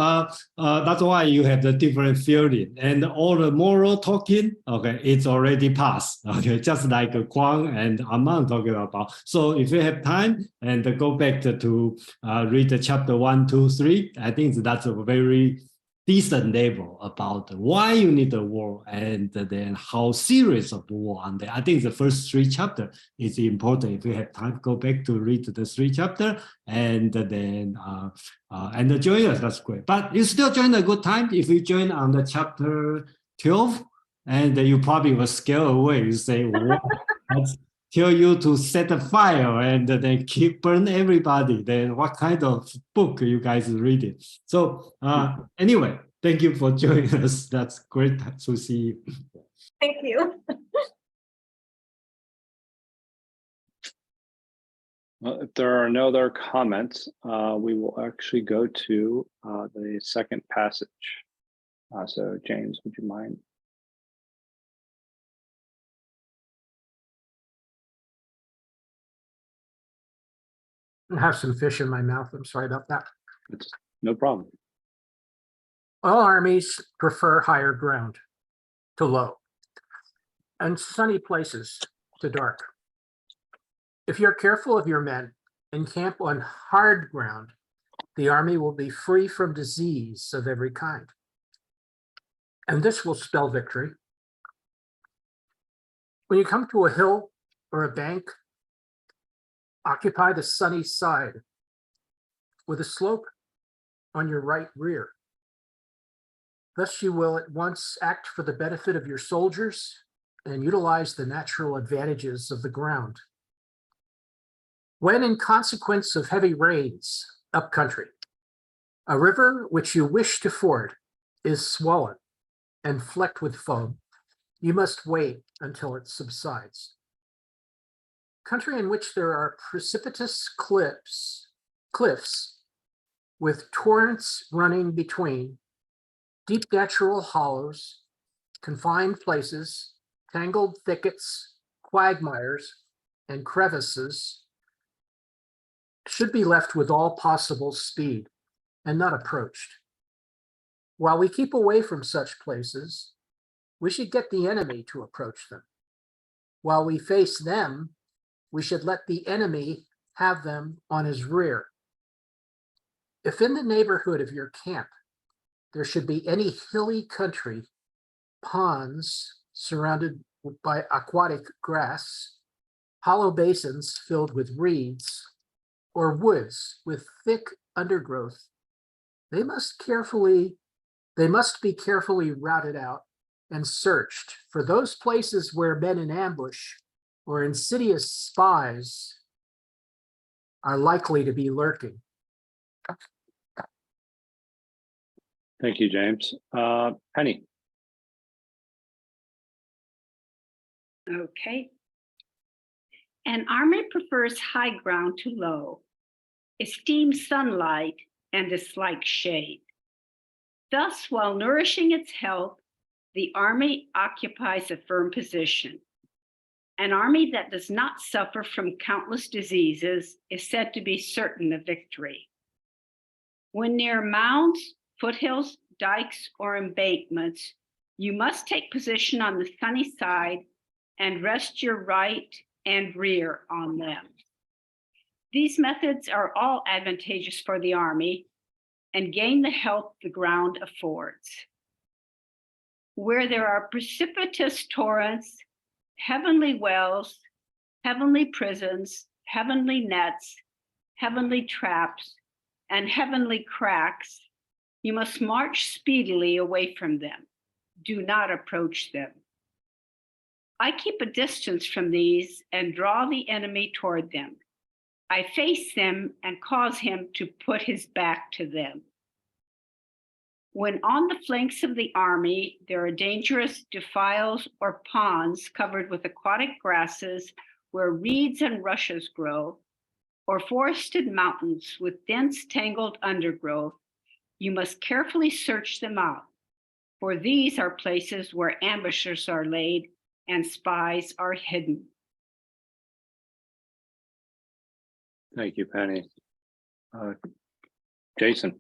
that's why you have the different feeling, and all the moral talking. Okay, it's already passed. Okay, just like Kwang and Aman talking about. So if you have time and go back to read the chapter 1, 2, 3, I think that's a very decent level about why you need a war and then how serious of war. And I think the first 3 chapters is important. If you have time, go back to read the 3 chapters and then and join us. That's great. But you still join a good time if you join on the chapter 12, and you probably will scare away. You say, "What?" Let's tell you to set a fire and then burn everybody. Then what kind of book you guys reading? So anyway, thank you for joining us. That's great to see you. Thank you. Well, if there are no other comments, we will actually go to the second passage. So James, would you mind? I have some fish in my mouth. I'm sorry about that. It's no problem. All armies prefer higher ground to low, and sunny places to dark. If you're careful of your men and camp on hard ground, the army will be free from disease of every kind. And this will spell victory. When you come to a hill or a bank, occupy the sunny side with a slope on your right rear. Thus you will at once act for the benefit of your soldiers and utilize the natural advantages of the ground. When in consequence of heavy rains upcountry, a river which you wish to ford is swollen and flecked with foam, you must wait until it subsides. Country in which there are precipitous cliffs with torrents running between, deep natural hollows, confined places, tangled thickets, quagmires, and crevices should be left with all possible speed and not approached. While we keep away from such places, we should get the enemy to approach them. While we face them, we should let the enemy have them on his rear. If in the neighborhood of your camp, there should be any hilly country, ponds surrounded by aquatic grass, hollow basins filled with reeds, or woods with thick undergrowth, they must be carefully routed out and searched for those places where men in ambush or insidious spies are likely to be lurking. Thank you, James. Penny. Okay. An army prefers high ground to low, esteems sunlight, and dislikes shade. Thus, while nourishing its health, the army occupies a firm position. An army that does not suffer from countless diseases is said to be certain of victory. When near mounds, foothills, dikes, or embankments, you must take position on the sunny side and rest your right and rear on them. These methods are all advantageous for the army and gain the help the ground affords. Where there are precipitous torrents, heavenly wells, heavenly prisons, heavenly nets, heavenly traps, and heavenly cracks, you must march speedily away from them. Do not approach them. I keep a distance from these and draw the enemy toward them. I face them and cause him to put his back to them. When on the flanks of the army, there are dangerous defiles or ponds covered with aquatic grasses where reeds and rushes grow, or forested mountains with dense tangled undergrowth, you must carefully search them out, for these are places where ambushes are laid and spies are hidden. Thank you, Penny. Jason.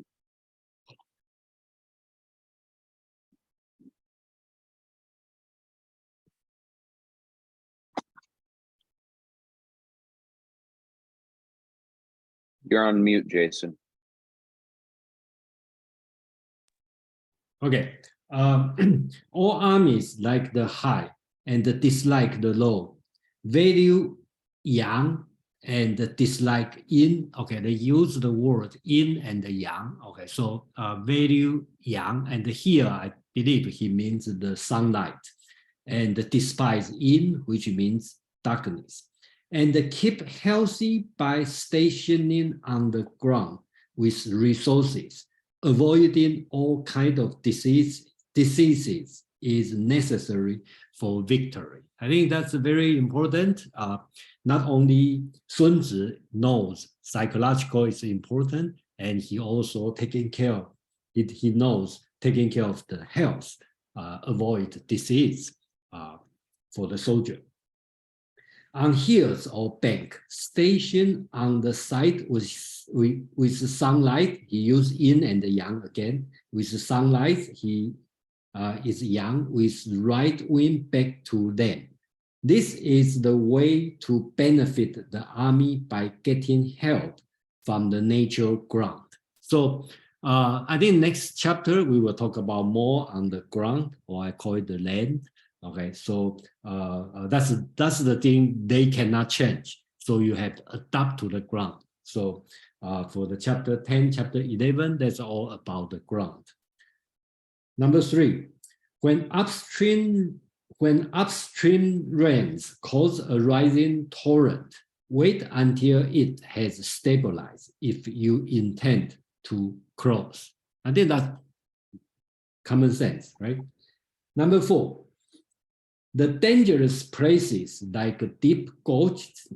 You're on mute, Jason. Okay. All armies like the high and dislike the low, value yang and dislike yin. Okay, they use the word yin and yang. Okay, so value yang, and here I believe he means the sunlight, and despise yin, which means darkness, and keep healthy by stationing on the ground with resources, avoiding all kinds of diseases is necessary for victory. I think that's very important. Not only Sun Tzu knows psychological is important, and he also taking care of it. He knows taking care of the health, avoid disease for the soldier. On hills or bank, station on the side with sunlight, he used yin and yang again. With sunlight, he is yang, with right wing back to them. This is the way to benefit the army by getting help from the natural ground. So I think next chapter we will talk about more on the ground, or I call it the land. Okay, so that's the thing they cannot change. So you have to adapt to the ground. So for the chapter 10, chapter 11, that's all about the ground. Number 3, when upstream rains cause a rising torrent, wait until it has stabilized if you intend to cross. I think that's common sense, right? Number 4, the dangerous places like deep gorges,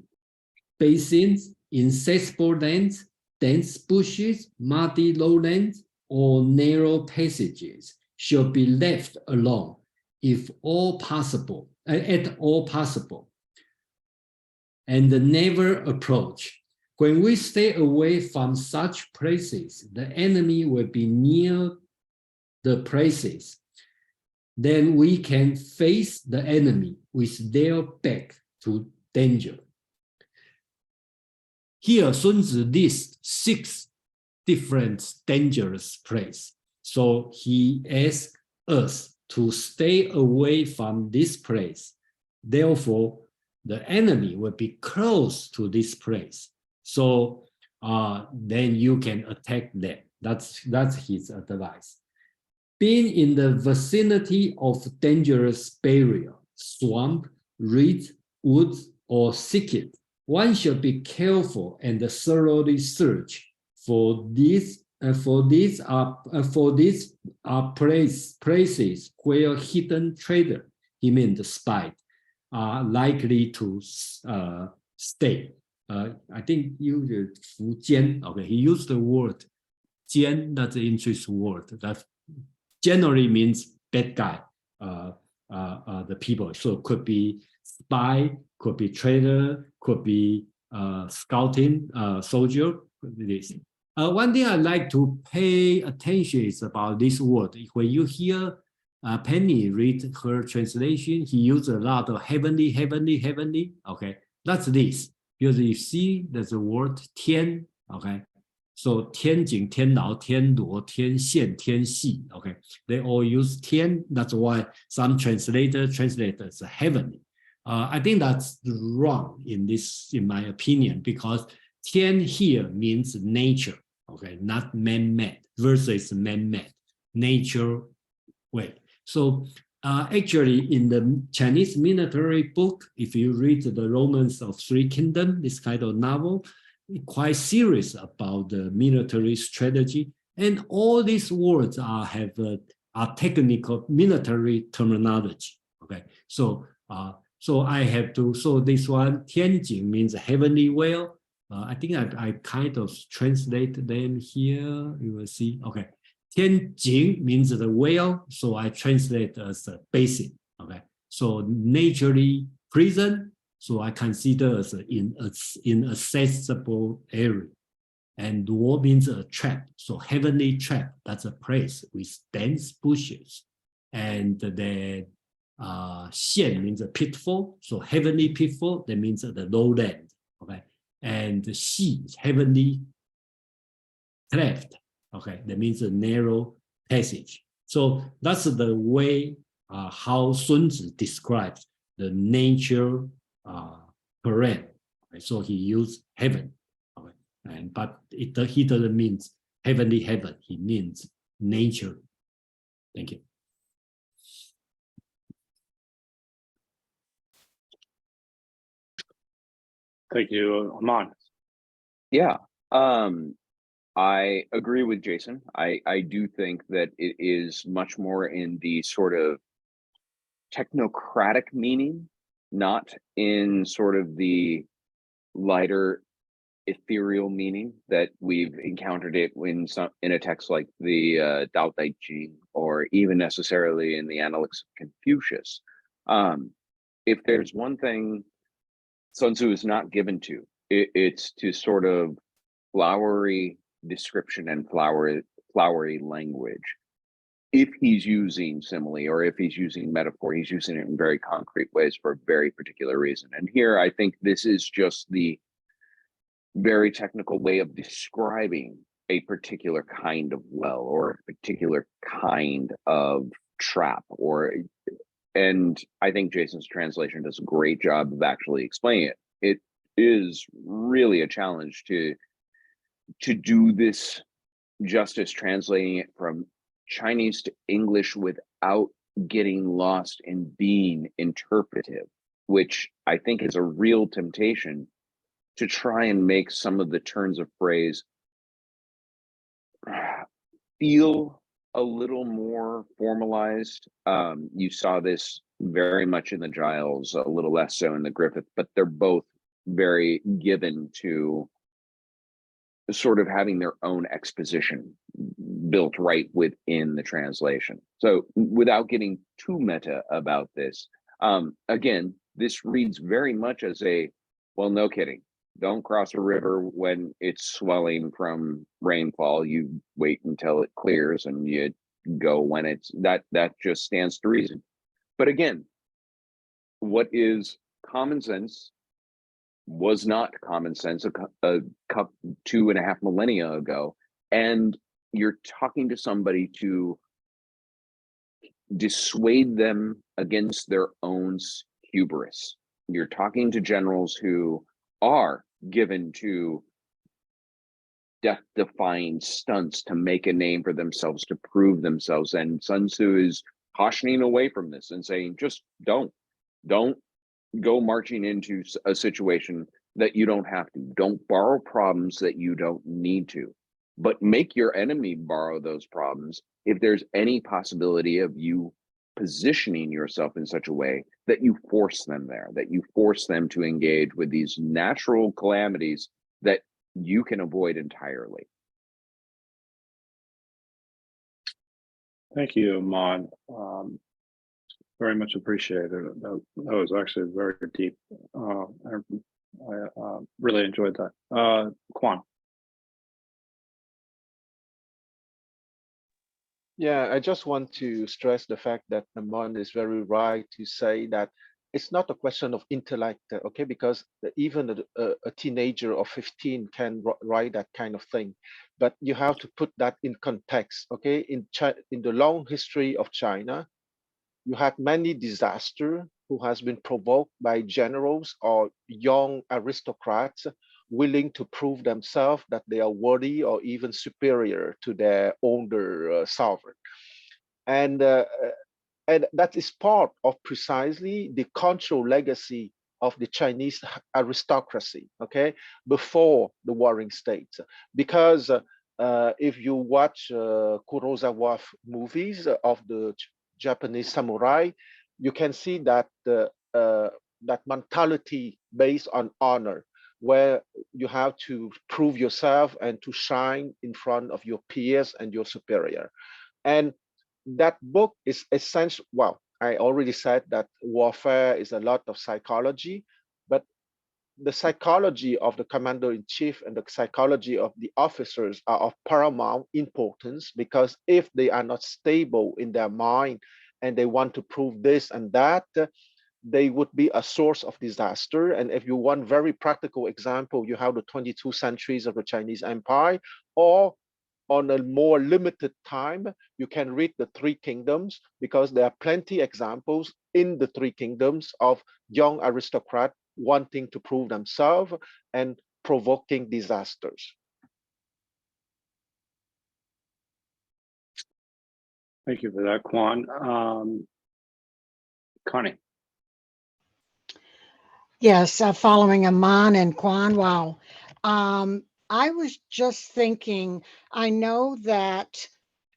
basins, inaccessible lands, dense bushes, muddy lowlands, or narrow passages should be left alone if all possible, at all possible, and never approach. When we stay away from such places, the enemy will be near the places. Then we can face the enemy with their back to danger. Here, Sun Tzu lists 6 different dangerous places. So he asks us to stay away from this place. Therefore, the enemy will be close to this place. So then you can attack them. That's his advice. Being in the vicinity of dangerous barrier, swamp, reed, woods, or thicket, one should be careful and thoroughly search for these places where hidden trader, he meant the spy, are likely to stay. I think you Fujian, okay, he used the word Jian, that's the interesting word. That generally means bad guy, the people. So it could be spy, could be trader, could be scouting, soldier. This. One thing I like to pay attention is about this word. When you hear Penny read her translation, he used a lot of heavenly, heavenly, heavenly. Okay, that's this. Because you see there's a word 天, okay? So 天井, 天牢, 天罗, 天线, 天系, okay? They all use 天. That's why some translators translate as heavenly. I think that's wrong in my opinion, because 天 here means nature, okay? Not man-made versus man-made, nature way. So actually, in the Chinese military book, if you read the Romans of Three Kingdoms, this kind of novel, quite serious about the military strategy. And all these words are technical military terminology. Okay, so I have to, so this one, Tianjin means heavenly well. I think I kind of translate them here. You will see. Okay. Tianjin means the well, so I translate as a basin. Okay, so naturally prison, so I consider as inaccessible area. And Luo means a trap, so heavenly trap. That's a place with dense bushes. And then Xian means a pitfall, so heavenly pitfall. That means the lowland. Okay, and Xi heavenly cleft. Okay, that means a narrow passage. So that's the way how Sun Tzu describes the nature terrain. Okay, so he used heaven. Okay, but he doesn't mean heavenly heaven. He means nature. Thank you. Thank you, Aman. Yeah. I agree with Jason. I do think that it is much more in the sort of technocratic meaning, not in sort of the lighter ethereal meaning that we've encountered it in a text like the Tao Te Ching, or even necessarily in the Analects of Confucius. If there's one thing Sun Tzu is not given to, it's to sort of flowery description and flowery language. If he's using simile or if he's using metaphor, he's using it in very concrete ways for a very particular reason. And here I think this is just the very technical way of describing a particular kind of well or a particular kind of trap, and I think Jason's translation does a great job of actually explaining it. It is really a challenge to do this justice, translating it from Chinese to English without getting lost in being interpretive, which I think is a real temptation to try and make some of the turns of phrase feel a little more formalized. You saw this very much in the Giles, a little less so in the Griffith, but they're both very given to sort of having their own exposition built right within the translation. So without getting too meta about this, again, this reads very much as a, well, no kidding. Don't cross a river when it's swelling from rainfall. You wait until it clears and you go when it's, that just stands to reason. But again, what is common sense was not common sense a 2.5 millennia ago. And you're talking to somebody to dissuade them against their own hubris. You're talking to generals who are given to death-defying stunts to make a name for themselves, to prove themselves. And Sun Tzu is cautioning away from this and saying, just don't go marching into a situation that you don't have to. Don't borrow problems that you don't need to. but make your enemy borrow those problems if there's any possibility of you positioning yourself in such a way that you force them there, that you force them to engage with these natural calamities that you can avoid entirely. Thank you, Amon. Very much appreciated. That was actually very deep. I really enjoyed that. Quan. Yeah, I just want to stress the fact that Amon is very right to say that it's not a question of intellect, okay? Because even a teenager of 15 can write that kind of thing, but you have to put that in context, okay? In the long history of China, you had many disasters who has been provoked by generals or young aristocrats willing to prove themselves that they are worthy or even superior to their older sovereign. And that is part of precisely the cultural legacy of the Chinese aristocracy, okay, before the Warring States. Because if you watch Kurosawa movies of the Japanese samurai, you can see that that mentality based on honor, where you have to prove yourself and to shine in front of your peers and your superior. And that book is essential. Well, I already said that warfare is a lot of psychology, but the psychology of the commander-in-chief and the psychology of the officers are of paramount importance, because if they are not stable in their mind and they want to prove this and that, they would be a source of disaster. And if you want very practical example, you have the 22 centuries of the Chinese Empire, or on a more limited time, you can read the Three Kingdoms, because there are plenty examples in the Three Kingdoms of young aristocrats wanting to prove themselves and provoking disasters. Thank you for that, Quan. Connie. Yes, following Aman and Quan, wow. I was just thinking, I know that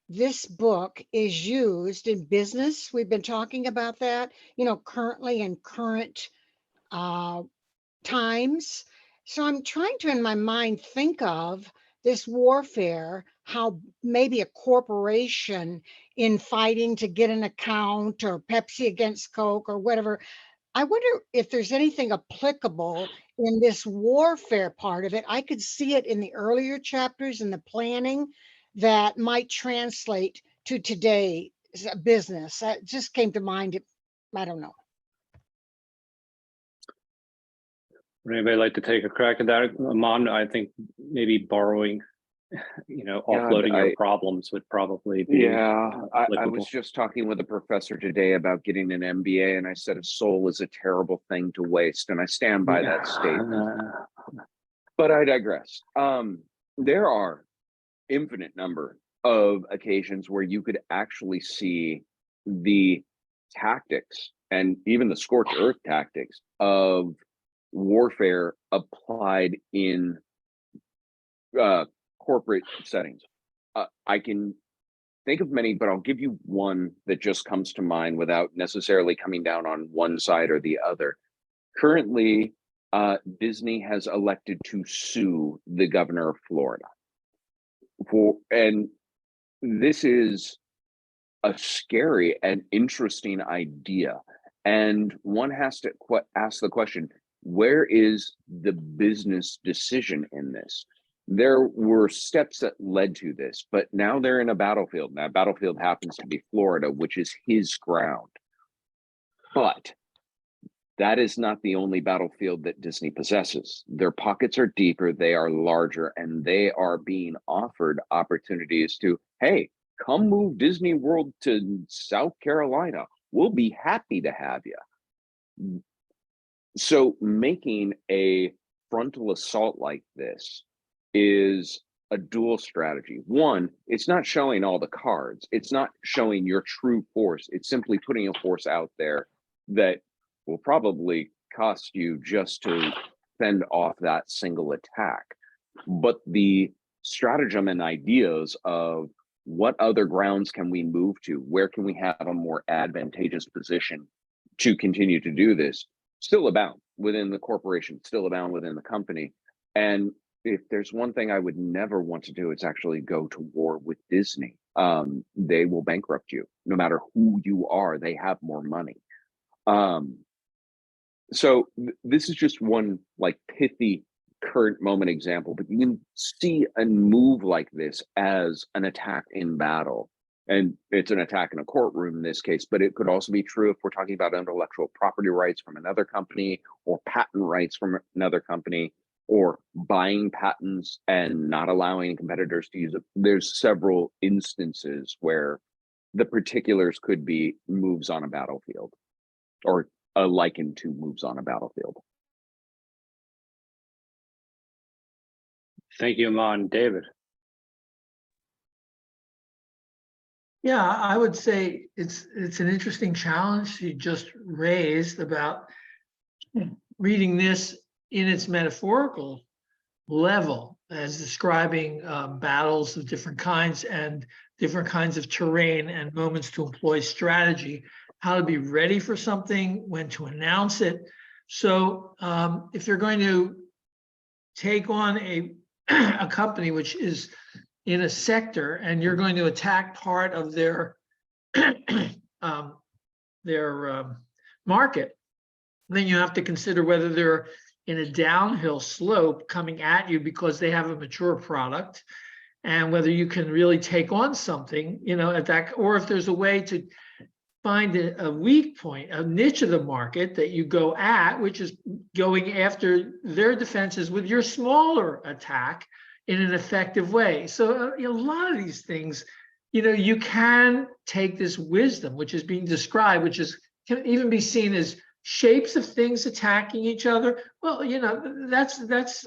this book is used in business. We've been talking about that, currently in current times. So I'm trying to, in my mind, think of this warfare, how maybe a corporation in fighting to get an account, or Pepsi against Coke or whatever. I wonder if there's anything applicable in this warfare part of it. I could see it in the earlier chapters in the planning that might translate to today's business. That just came to mind. I don't know. Would anybody like to take a crack at that? Amon, I think maybe borrowing, offloading your problems would probably be I was just talking with a professor today about getting an MBA, and I said a soul is a terrible thing to waste, and I stand by that statement. But I digress. There are infinite number of occasions where you could actually see the tactics and even the scorched earth tactics of warfare applied in corporate settings. I can think of many, but I'll give you one that just comes to mind without necessarily coming down on one side or the other. Currently, Disney has elected to sue the governor of Florida. And this is a scary and interesting idea. And one has to ask the question, where is the business decision in this? There were steps that led to this, but now they're in a battlefield. And that battlefield happens to be Florida, which is his ground. But that is not the only battlefield that Disney possesses. Their pockets are deeper, they are larger, and they are being offered opportunities to, hey, come move Disney World to South Carolina. We'll be happy to have you. So making a frontal assault like this is a dual strategy. One, it's not showing all the cards. It's not showing your true force. It's simply putting a force out there that will probably cost you just to fend off that single attack. But the stratagem and ideas of what other grounds can we move to? Where can we have a more advantageous position to continue to do this? Still abound within the corporation, still abound within the company. And if there's one thing I would never want to do, it's actually go to war with Disney. They will bankrupt you. No matter who you are, they have more money. So this is just one like pithy current moment example, but you can see a move like this as an attack in battle. And it's an attack in a courtroom in this case, but it could also be true if we're talking about intellectual property rights from another company, or patent rights from another company, or buying patents and not allowing competitors to use it. There's several instances where the particulars could be moves on a battlefield, or likened to moves on a battlefield. Thank you, Iman. David. Yeah, I would say it's an interesting challenge you just raised about reading this in its metaphorical level as describing battles of different kinds and different kinds of terrain and moments to employ strategy, how to be ready for something, when to announce it. So if you're going to take on a company which is in a sector and you're going to attack part of their market, then you have to consider whether they're in a downhill slope coming at you because they have a mature product, and whether you can really take on something, at that, or if there's a way to find a weak point, a niche of the market that you go at, which is going after their defenses with your smaller attack in an effective way. So a lot of these things, you can take this wisdom, which is being described, can even be seen as shapes of things attacking each other. Well, that's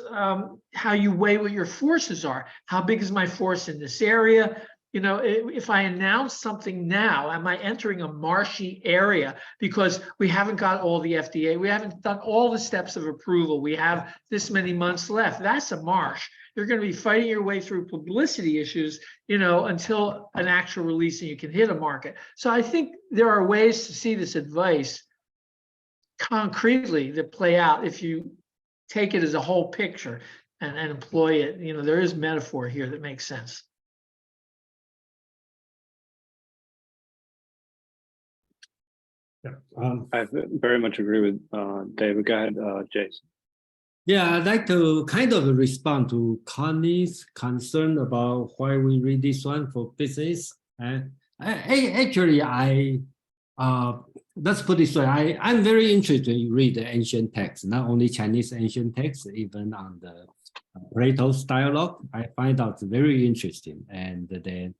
how you weigh what your forces are. How big is my force in this area? If I announce something now, am I entering a marshy area because we haven't got all the FDA, we haven't done all the steps of approval, we have this many months left? That's a marsh. You're going to be fighting your way through publicity issues, until an actual release and you can hit a market. So I think there are ways to see this advice concretely that play out if you take it as a whole picture and employ it. There is metaphor here that makes sense. I very much agree with David. Go ahead, Jason. Yeah, I'd like to kind of respond to Connie's concern about why we read this one for business. And actually, let's put it this way, I'm very interested in read the ancient texts, not only Chinese ancient texts, even on the Plato's dialogue. I find out very interesting, and then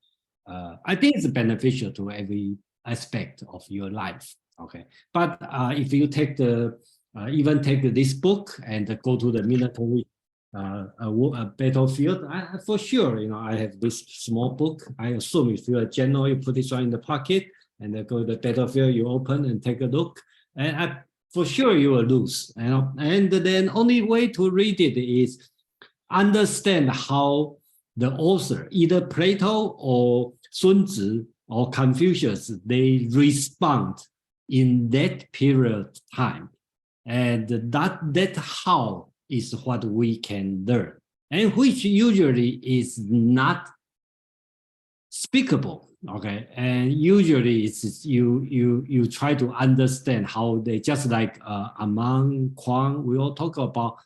I think it's beneficial to every aspect of your life. Okay, but if you take even take this book and go to the military battlefield, for sure, I have this small book. I assume if you're a general, you put this one in the pocket and then go to the battlefield, you open and take a look, and for sure you will lose. And then only way to read it is understand how the author, either Plato or Sun Tzu or Confucius, they respond in that period of time. And that how is what we can learn, and which usually is not speakable. Okay, and usually it's you try to understand how they, just like Among Kwang, we all talk about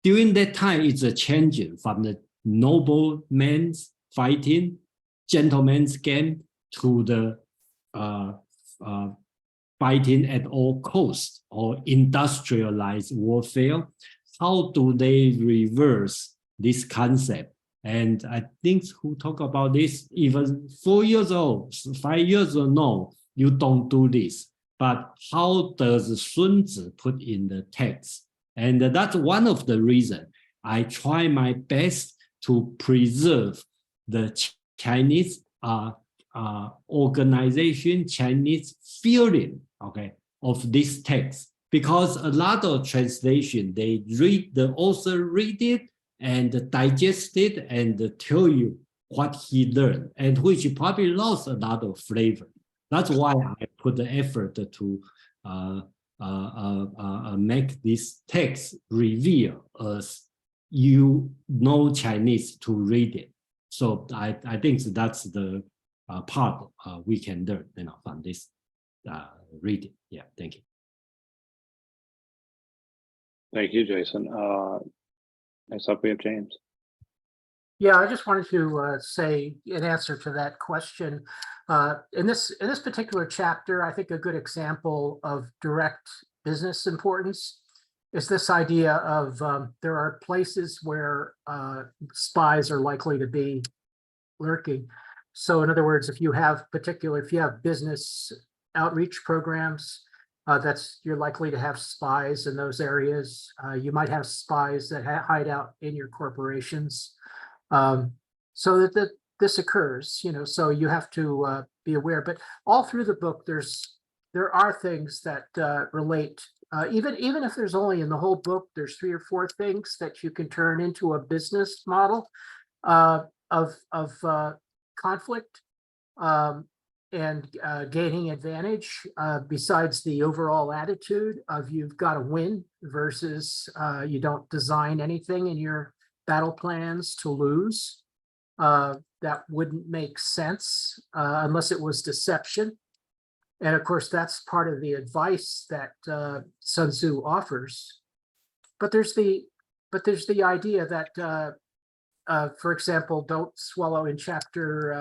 during that time. It's a change from the nobleman's fighting, gentleman's game, to the fighting at all costs or industrialized warfare. How do they reverse this concept? And I think who talk about this even 4 years old, 5 years old, no, you don't do this. But how does Sun Tzu put in the text? And that's one of the reasons I try my best to preserve the Chinese organization, Chinese feeling, okay, of this text. Because a lot of translation, the author read it and digest it and tell you what he learned, and which probably lost a lot of flavor. That's why I put the effort to make this text reveal as you know Chinese to read it. So I think that's the part we can learn, from this reading. Yeah, thank you. Thank you, Jason. Next up, we have James. Yeah, I just wanted to say in answer to that question, in this particular chapter, I think a good example of direct business importance is this idea of there are places where spies are likely to be lurking. So in other words, if you have business outreach programs, you're likely to have spies in those areas. You might have spies that hide out in your corporations. So that this occurs, so you have to be aware. But all through the book, there are things that relate. Even if there's only in the whole book, there's 3 or 4 things that you can turn into a business model of conflict and gaining advantage. Besides the overall attitude of you've got to win versus you don't design anything in your battle plans to lose. That wouldn't make sense unless it was deception. And of course, that's part of the advice that Sun Tzu offers. But there's the idea that, for example, don't swallow in chapter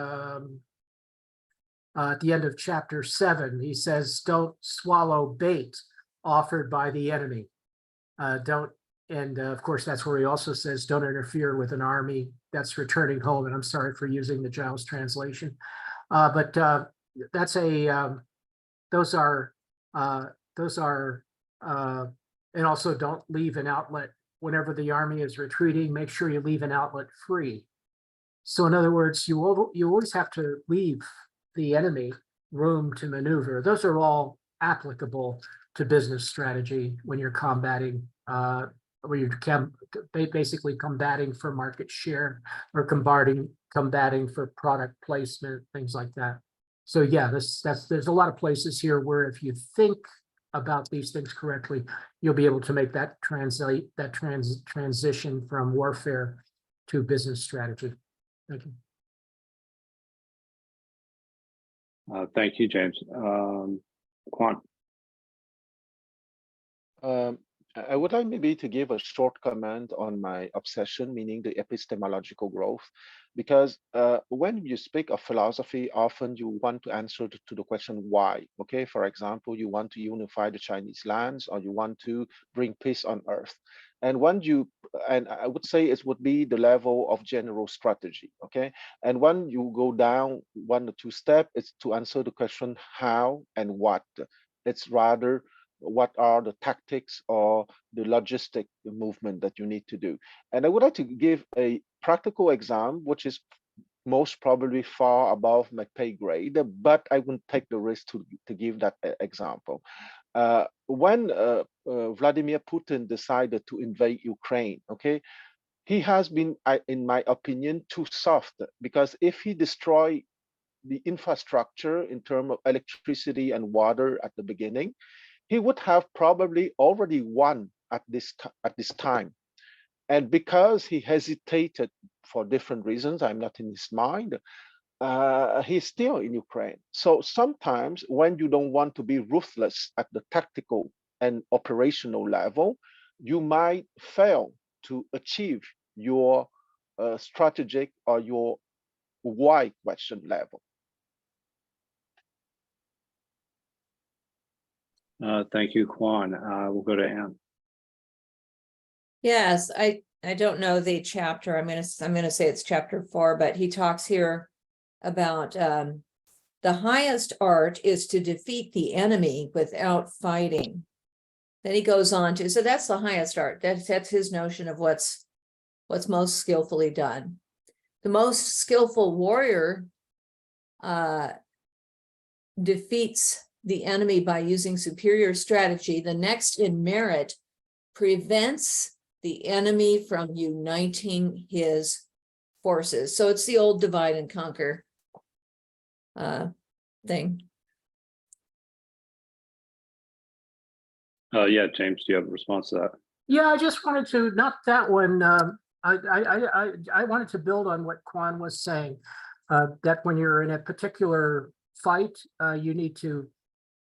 at the end of chapter 7, he says, don't swallow bait offered by the enemy. And of course, that's where he also says, don't interfere with an army that's returning home. And I'm sorry for using the Giles translation. But that's those are, and also don't leave an outlet whenever the army is retreating, make sure you leave an outlet free. So in other words, you always have to leave the enemy room to maneuver. Those are all applicable to business strategy when you're combating where you're basically combating for market share or combating for product placement, things like that. So yeah, there's a lot of places here where if you think about these things correctly, you'll be able to make that transition from warfare to business strategy. Thank you. Thank you, James. Quan. I would like maybe to give a short comment on my obsession, meaning the epistemological growth, because when you speak of philosophy, often you want to answer to the question why. Okay, for example, you want to unify the Chinese lands, or you want to bring peace on earth. And I would say it would be the level of general strategy. Okay, and when you go down 1 or 2 steps, it's to answer the question how and what. It's rather what are the tactics or the logistic movement that you need to do. And I would like to give a practical example, which is most probably far above my pay grade, but I wouldn't take the risk to give that example. When Vladimir Putin decided to invade Ukraine, okay, he has been, in my opinion, too soft, because if he destroyed the infrastructure in terms of electricity and water at the beginning, he would have probably already won at this time. And because he hesitated for different reasons, I'm not in his mind, he's still in Ukraine. So sometimes when you don't want to be ruthless at the tactical and operational level, you might fail to achieve your strategic or your why question level. Thank you, Quan. We'll go to Anne. Yes, I don't know the chapter. I'm gonna say it's chapter 4, but he talks here about the highest art is to defeat the enemy without fighting. Then he goes on to, so that's the highest art. That's his notion of what's most skillfully done. The most skillful warrior defeats the enemy by using superior strategy. The next in merit prevents the enemy from uniting his forces. So it's the old divide and conquer thing. Yeah, James, do you have a response to that? Yeah, I just wanted to, not that one, I wanted to build on what Quan was saying. That when you're in a particular fight, you need to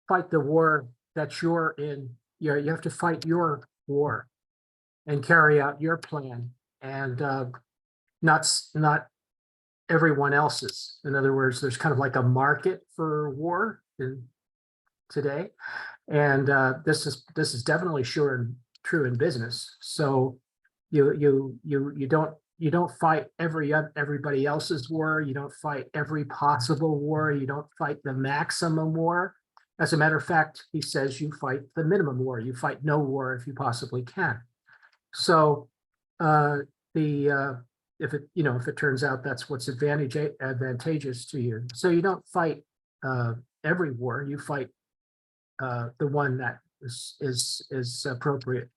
fight the war that you're in. You have to fight your war and carry out your plan, and not everyone else's. In other words, there's kind of like a market for war today, and this is definitely true in business. So you don't fight everybody else's war. You don't fight every possible war. You don't fight the maximum war. As a matter of fact, he says you fight the minimum war. You fight no war if you possibly can. So if it turns out that's what's advantageous to you. So you don't fight every war. You fight the one that is appropriate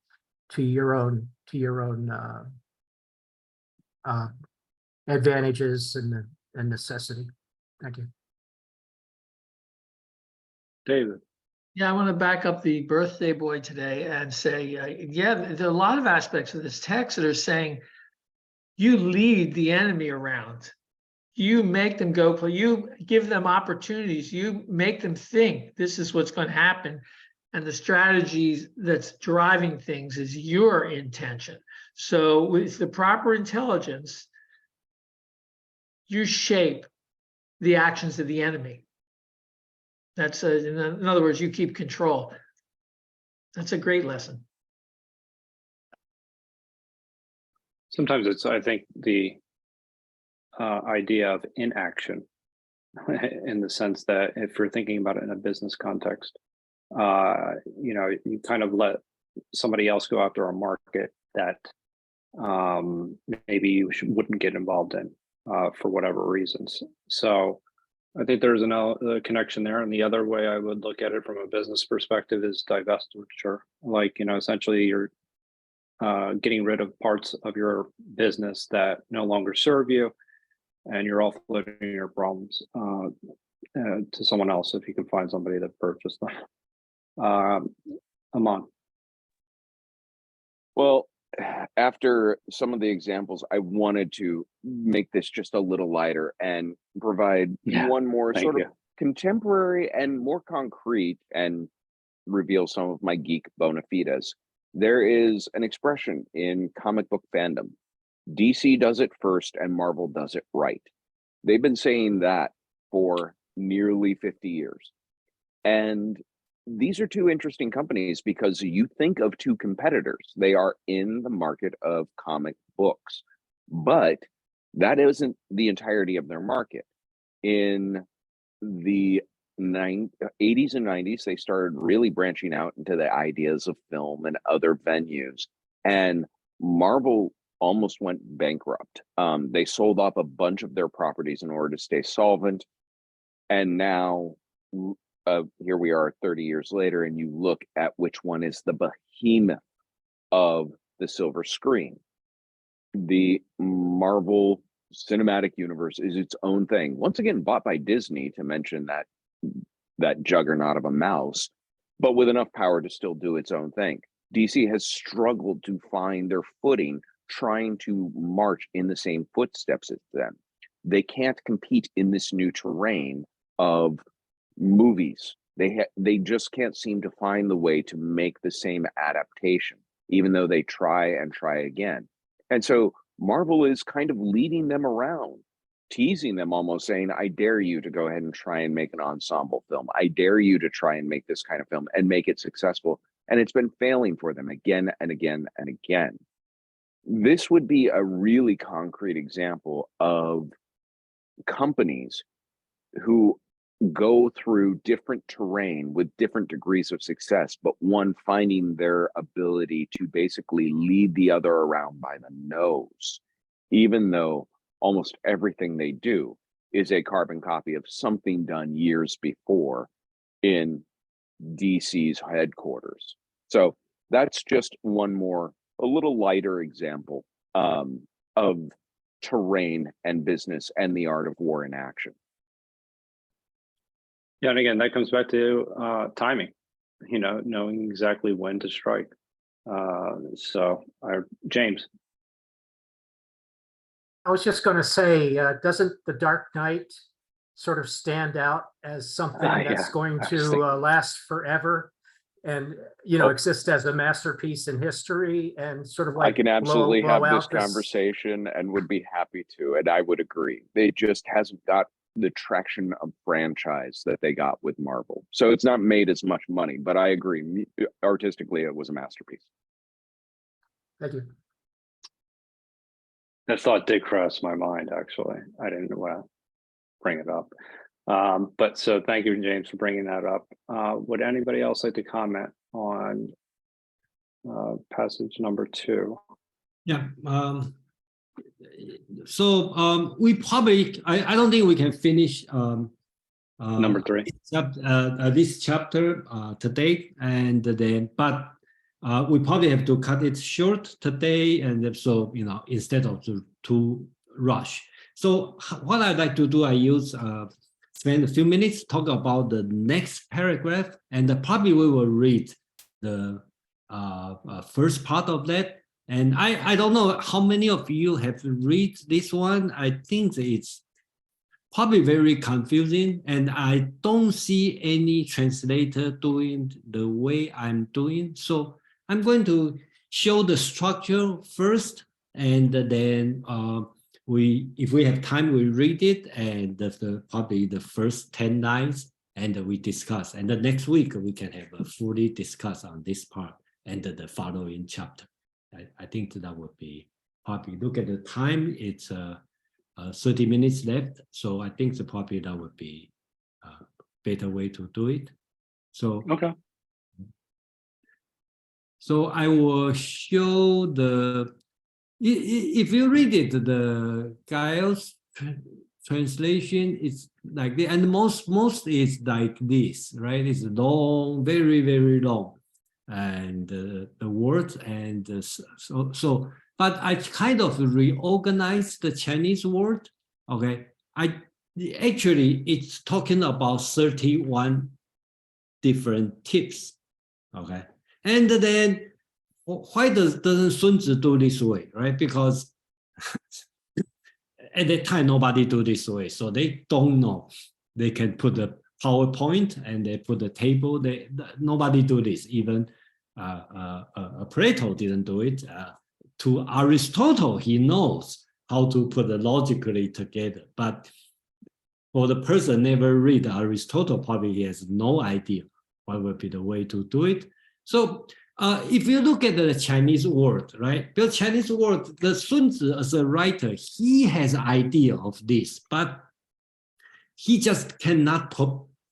to your own advantages and necessity. Thank you. David. Yeah, I want to back up the birthday boy today and say, yeah, there are a lot of aspects of this text that are saying you lead the enemy around. You make them go play, you give them opportunities, you make them think this is what's going to happen. And the strategies that's driving things is your intention. So with the proper intelligence, you shape the actions of the enemy. That's in other words, you keep control. That's a great lesson. Sometimes it's, I think, the idea of inaction in the sense that if you're thinking about it in a business context, you kind of let somebody else go after a market that maybe you wouldn't get involved in for whatever reasons. So I think there's a connection there. And the other way I would look at it from a business perspective is divestiture. Like, essentially you're getting rid of parts of your business that no longer serve you, and you're offloading your problems to someone else if you can find somebody that purchased them. Aman. Well, after some of the examples, I wanted to make this just a little lighter and provide one more sort of contemporary and more concrete and reveal some of my geek bona fides. There is an expression in comic book fandom. DC does it first and Marvel does it right. They've been saying that for nearly 50 years. And these are two interesting companies because you think of two competitors. They are in the market of comic books, but that isn't the entirety of their market. In the 80s and 90s, they started really branching out into the ideas of film and other venues. And Marvel almost went bankrupt. They sold off a bunch of their properties in order to stay solvent. And now here we are 30 years later, and you look at which one is the behemoth of the silver screen. The Marvel Cinematic Universe is its own thing. Once again, bought by Disney, to mention that juggernaut of a mouse, but with enough power to still do its own thing. DC has struggled to find their footing, trying to march in the same footsteps as them. They can't compete in this new terrain of movies. They just can't seem to find the way to make the same adaptation, even though they try and try again. And so Marvel is kind of leading them around, teasing them, almost saying, I dare you to go ahead and try and make an ensemble film. I dare you to try and make this kind of film and make it successful. And it's been failing for them again and again and again. This would be a really concrete example of companies who go through different terrain with different degrees of success, but one finding their ability to basically lead the other around by the nose, even though almost everything they do is a carbon copy of something done years before in DC's headquarters. So that's just one more a little lighter example of terrain and business and the art of war in action. Yeah, and again, that comes back to timing, knowing exactly when to strike. James. I was just going to say, doesn't the Dark Knight sort of stand out as something that's Yeah, going I was to thinking- last forever and, Oh. exist as a masterpiece in history and sort of I like can absolutely blow have this out conversation and would be happy to, and I would agree. It just hasn't got the traction of franchise that they got with Marvel. So it's not made as much money, but I agree. Artistically, it was a masterpiece. Thank you. That thought did cross my mind, actually. I didn't want to bring it up. But so thank you, James, for bringing that up. Would anybody else like to comment on passage number 2? Yeah. We probably, I don't think we can finish Number 3. this chapter today, and then, but we probably have to cut it short today, and so instead of to rush. So what I'd like to do, I spend a few minutes talk about the next paragraph, and probably we will read the first part of that. And I don't know how many of you have read this one. I think it's probably very confusing, and I don't see any translator doing the way I'm doing. So I'm going to show the structure first, and then if we have time, we read it, and probably the first 10 lines, and we discuss. And the next week, we can have a fully discuss on this part and the following chapter. I think that would be probably, look at the time, it's 30 minutes left. So I think probably that would be a better way to do it. So, Okay. So I will show if you read it, the Giles translation is like this, and most is like this, right? It's long, very, very long. And the words, and so but I kind of reorganized the Chinese word. Okay, actually it's talking about 31 different tips. Okay, and then why doesn't Sun Tzu do this way, right? Because at that time nobody do this way, so they don't know. They can put the PowerPoint and they put the table. Nobody do this. Even Plato didn't do it. To Aristotle, he knows how to put it logically together. But for the person never read Aristotle, probably he has no idea what would be the way to do it. So if you look at the Chinese word, right? The Chinese word, the Sun Tzu as a writer, he has an idea of this, but he just cannot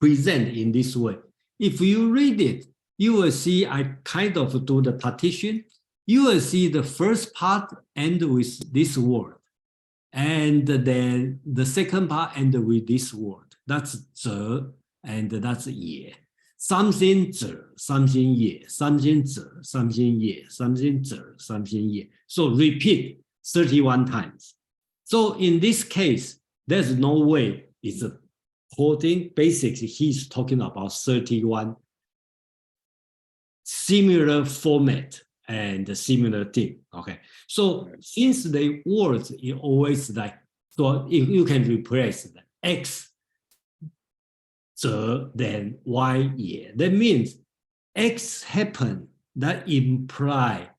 present in this way. If you read it, you will see I kind of do the partition. You will see the first part end with this word, and then the second part end with this word. That's 则, and that's 也. Something 则, something 也, something 则, something 也, something 则, something 也. So repeat 31 times. So in this case, there's no way it's a quoting. Basically, he's talking about 31 similar format and similar thing. Okay, so since the words is always like, so if you can replace the X 则 then Y 也, that means X happen, that imply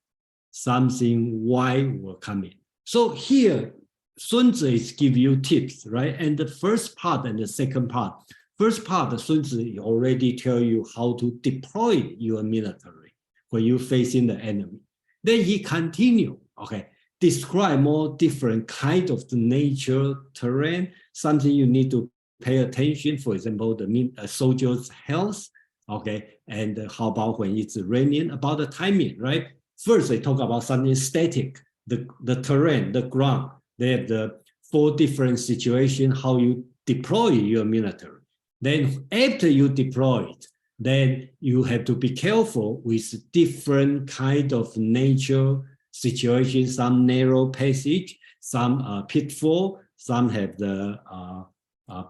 something Y will come in. So here Sun Tzu is give you tips, right? And the first part and the second part. First part, Sun Tzu already tell you how to deploy your military when you're facing the enemy. Then he continue, okay, describe more different kind of the nature, terrain, something you need to pay attention. For example, the soldier's health, okay, and how about when it's raining, about the timing, right? First, they talk about something static, the terrain, the ground. They have the 4 different situations, how you deploy your military. Then after you deploy it, then you have to be careful with different kind of nature situation, some narrow passage, some pitfall, some have the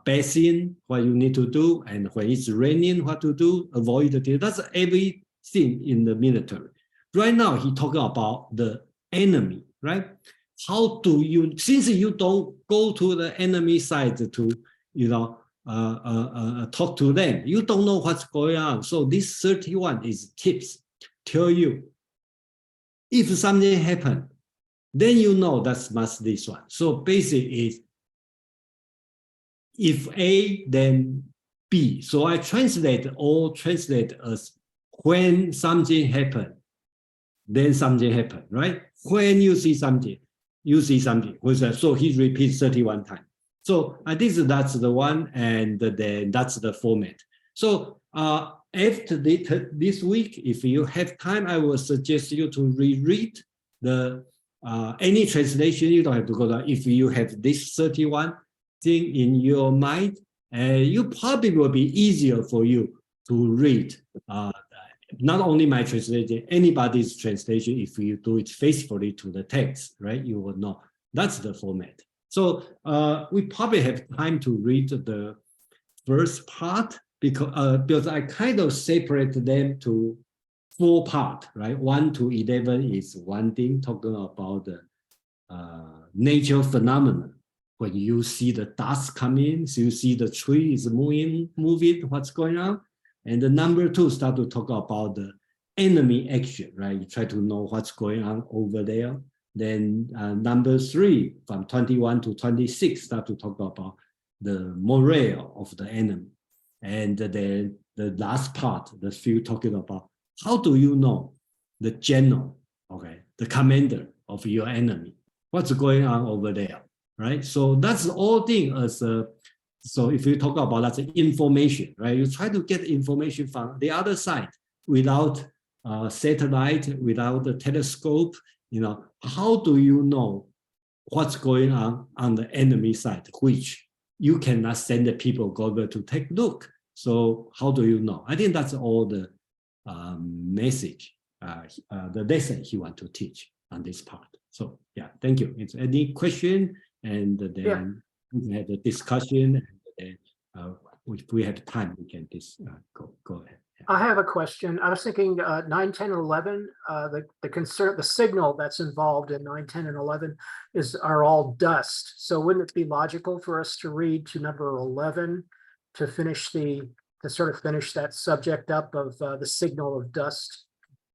basin, what you need to do, and when it's raining, what to do, avoid the. That's everything in the military. Right now, he talking about the enemy, right? How do you, since you don't go to the enemy side to, talk to them, you don't know what's going on. So this 31 is tips, tell you, if something happened, then you know that's must this one. So basic is, if A, then B. So I translate as when something happened, then something happened, right? When you see something, you see something. So he repeats 31 times. So I think that's the one, and then that's the format. So after this week, if you have time, I will suggest you to reread the any translation. You don't have to go there. If you have this 31 thing in your mind, you probably will be easier for you to read. Not only my translation, anybody's translation, if you do it faithfully to the text, right, you will know. That's the format. So we probably have time to read the first part because I kind of separate them to 4 parts, right? 1 to 11 is one thing, talking about the nature phenomenon. When you see the dust come in, so you see the tree is moving, what's going on? And the number 2 start to talk about the enemy action, right? You try to know what's going on over there. Then number 3, from 21 to 26, start to talk about the morale of the enemy. And then the last part, the few talking about how do you know the general, okay, the commander of your enemy, what's going on over there, right? So that's all thing as so if you talk about that's information, right? You try to get information from the other side without satellite, without the telescope. How do you know what's going on the enemy side, which you cannot send the people go over to take a look. So how do you know? I think that's all the message, the lesson he want to teach on this part. So yeah, thank you. It's any question, and then we can have a discussion, and then if we have time, we can go ahead. I have a question. I was thinking 9, 10, and 11, the signal that's involved in 9, 10, and 11 are all dust. So wouldn't it be logical for us to read to number 11 to sort of finish that subject up of the signal of dust?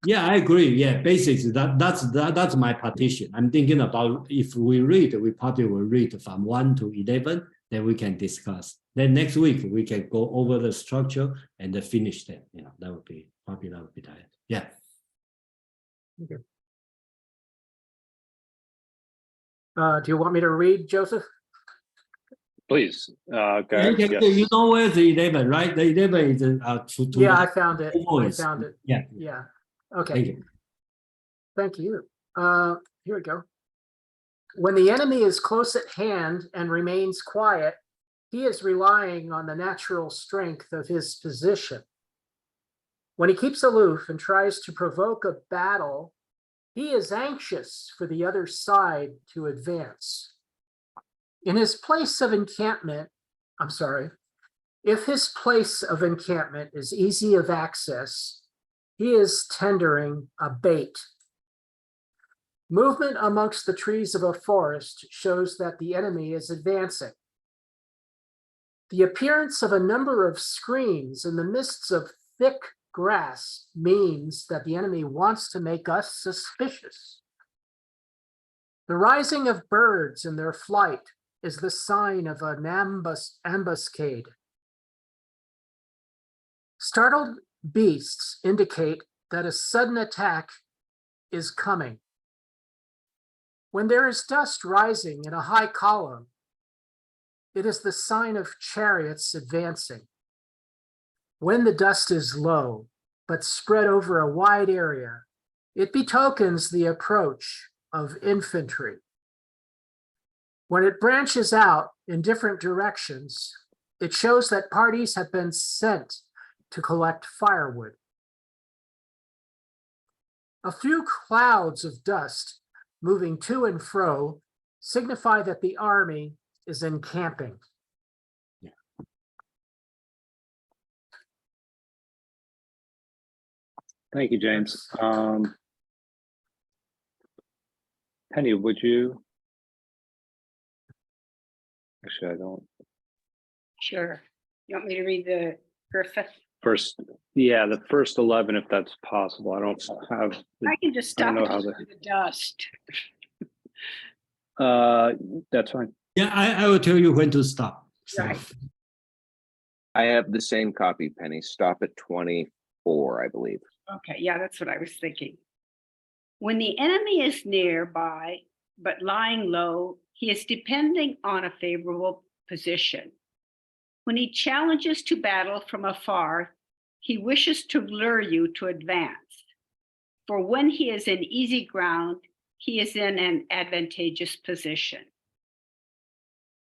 Yeah, I agree. Yeah, basically that's my partition. I'm thinking about if we read, we probably will read from 1 to 11, then we can discuss. Then next week we can go over the structure and then finish them. That would be that. Yeah. Okay. Do you want me to read, Joseph? Please, go Yeah, ahead. okay, Yes. you know where's the 11, right? The 11 is to Yeah, I found it. voice. I found it. Yeah. Yeah. Okay. Thank you. Thank you. Here we go. When the enemy is close at hand and remains quiet, he is relying on the natural strength of his position. When he keeps aloof and tries to provoke a battle, he is anxious for the other side to advance. In his place of encampment, if his place of encampment is easy of access, he is tendering a bait. Movement amongst the trees of a forest shows that the enemy is advancing. The appearance of a number of screens in the midst of thick grass means that the enemy wants to make us suspicious. The rising of birds in their flight is the sign of an ambuscade. Startled beasts indicate that a sudden attack is coming. When there is dust rising in a high column, it is the sign of chariots advancing. When the dust is low, but spread over a wide area, it betokens the approach of infantry. When it branches out in different directions, it shows that parties have been sent to collect firewood. A few clouds of dust moving to and fro, signify that the army is encamping. Thank you, James. Penny, would you? Actually, I don't. Sure. You want me to read the Griffith? First, yeah, the first 11, if that's possible. I don't have. I can just I don't stop know how the dust. That's fine. Yeah, I will tell you when to stop. So, Right. I have the same copy, Penny. Stop at 24, I believe. Okay, yeah, that's what I was thinking. When the enemy is nearby, but lying low, he is depending on a favorable position. When he challenges to battle from afar, he wishes to lure you to advance. For when he is in easy ground, he is in an advantageous position.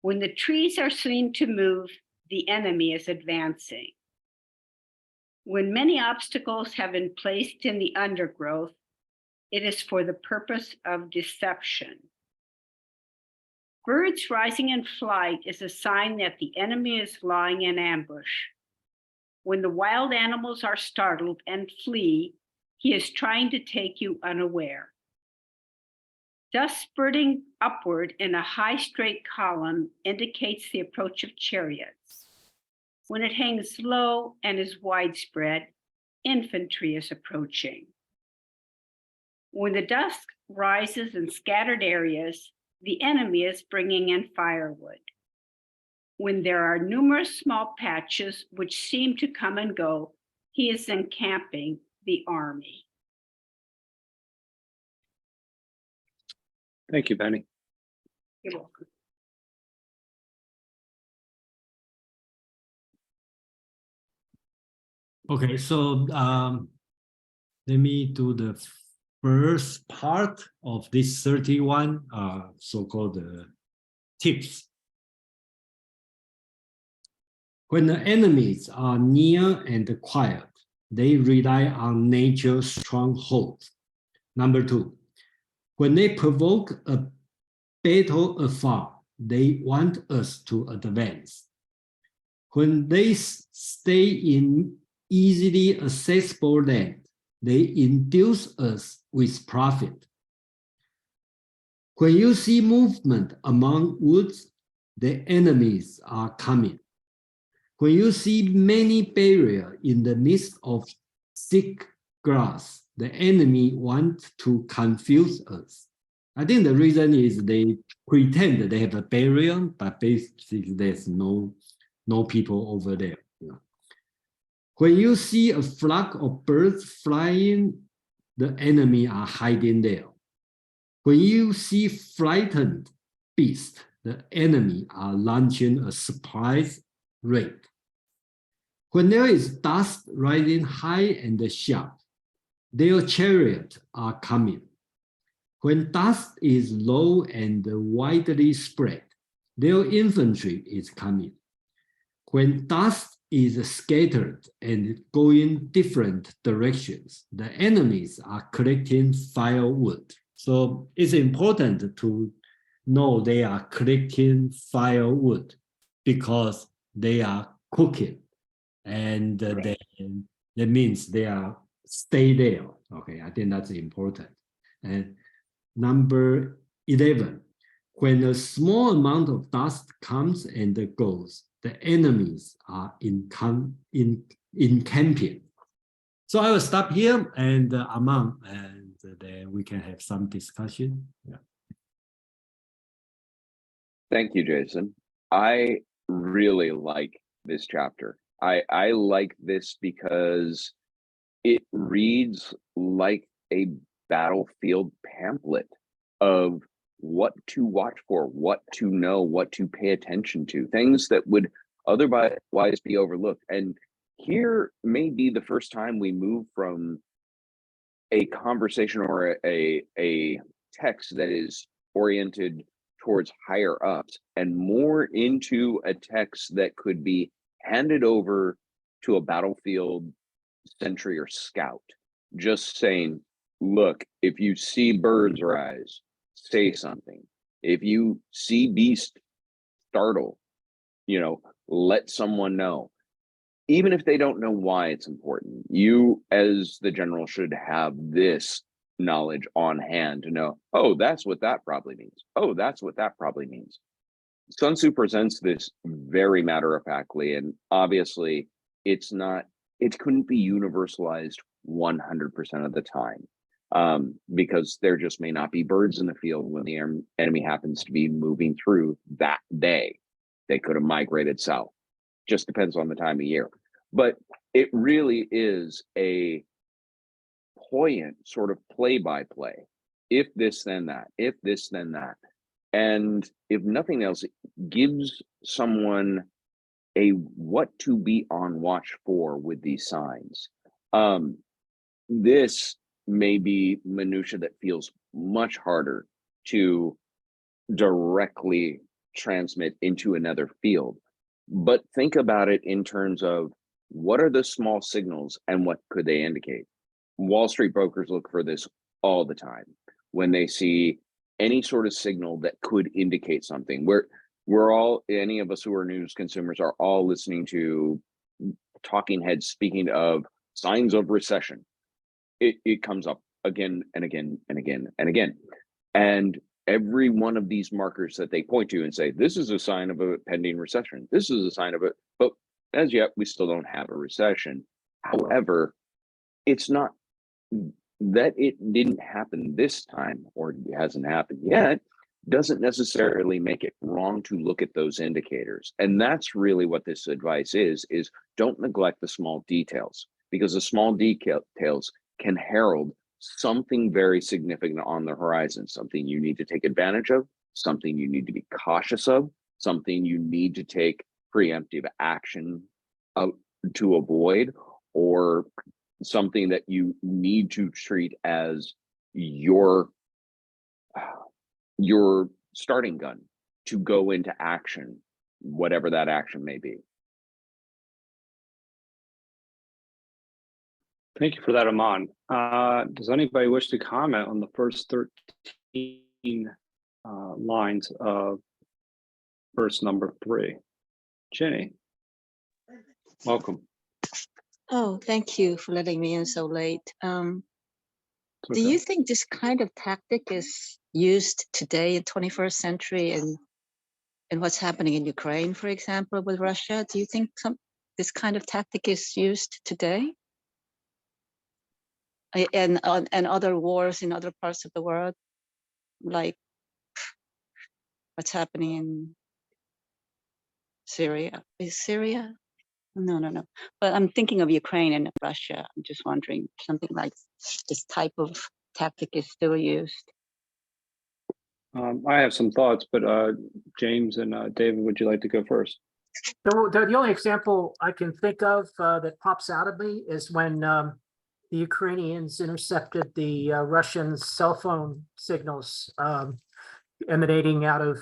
When the trees are seen to move, the enemy is advancing. When many obstacles have been placed in the undergrowth, it is for the purpose of deception. Birds rising in flight is a sign that the enemy is lying in ambush. When the wild animals are startled and flee, he is trying to take you unaware. Dust spurting upward in a high straight column indicates the approach of chariots. When it hangs low and is widespread, infantry is approaching. When the dust rises in scattered areas, the enemy is bringing in firewood. When there are numerous small patches which seem to come and go, he is encamping the army. Thank you, Penny. You're welcome. okay, so let me do the first part of this 31 so-called tips. When the enemies are near and quiet, they rely on nature's stronghold. Number 2, when they provoke a battle afar, they want us to advance. When they stay in easily accessible land, they induce us with profit. When you see movement among woods, the enemies are coming. When you see many barriers in the midst of thick grass, the enemy wants to confuse us. I think the reason is they pretend that they have a barrier, but basically there's no people over there. When you see a flock of birds flying, the enemy are hiding there. When you see frightened beasts, the enemy are launching a surprise raid. When there is dust rising high and sharp, their chariots are coming. When dust is low and widely spread, their infantry is coming. When dust is scattered and going different directions, the enemies are collecting firewood. So it's important to know they are collecting firewood because they are cooking, and that means they are stay there. Okay, I think that's important. And number 11, when a small amount of dust comes and goes, the enemies are encamping. So I will stop here, and Aman, and then we can have some discussion. Yeah. Thank you, Jason. I really like this chapter. I like this because it reads like a battlefield pamphlet of what to watch for, what to know, what to pay attention to, things that would otherwise be overlooked. And here may be the first time we move from a conversation or a text that is oriented towards higher ups and more into a text that could be handed over to a battlefield sentry or scout, just saying, look, if you see birds rise, say something. If you see beast, startle, let someone know. Even if they don't know why it's important, you as the general should have this knowledge on hand to know, oh, that's what that probably means. Oh, that's what that probably means. Sun Tzu presents this very matter-of-factly, and obviously it couldn't be universalized 100% of the time, because there just may not be birds in the field when the enemy happens to be moving through that day. They could have migrated south. Just depends on the time of year. But it really is a poignant sort of play-by-play. If this, then that. If this, then that. And if nothing else, it gives someone a what to be on watch for with these signs. This may be minutia that feels much harder to directly transmit into another field. But think about it in terms of what are the small signals and what could they indicate? Wall Street brokers look for this all the time when they see any sort of signal that could indicate something. We're all, any of us who are news consumers are all listening to talking heads speaking of signs of recession. It comes up again and again and again and again. And every one of these markers that they point to and say, this is a sign of a pending recession. This is a sign of it. But as yet, we still don't have a recession. However, it's not that it didn't happen this time or it hasn't happened yet, doesn't necessarily make it wrong to look at those indicators. And that's really what this advice is don't neglect the small details, because the small details can herald something very significant on the horizon, something you need to take advantage of, something you need to be cautious of, something you need to take preemptive action to avoid, or something that you need to treat as your starting gun to go into action, whatever that action may be. Thank you for that, Aman. Does anybody wish to comment on the first 13 lines of verse number 3? Jenny, welcome. Oh, thank you for letting me in so late. It's Do okay. you think this kind of tactic is used today in 21st century and what's happening in Ukraine, for example, with Russia? Do you think this kind of tactic is used today? And other wars in other parts of the world, like what's happening in Syria? Is Syria? No. But I'm thinking of Ukraine and Russia. I'm just wondering, something like this type of tactic is still used. I have some thoughts, but James and David, would you like to go first? The only example I can think of that pops out of me is when the Ukrainians intercepted the Russian cell phone signals emanating out of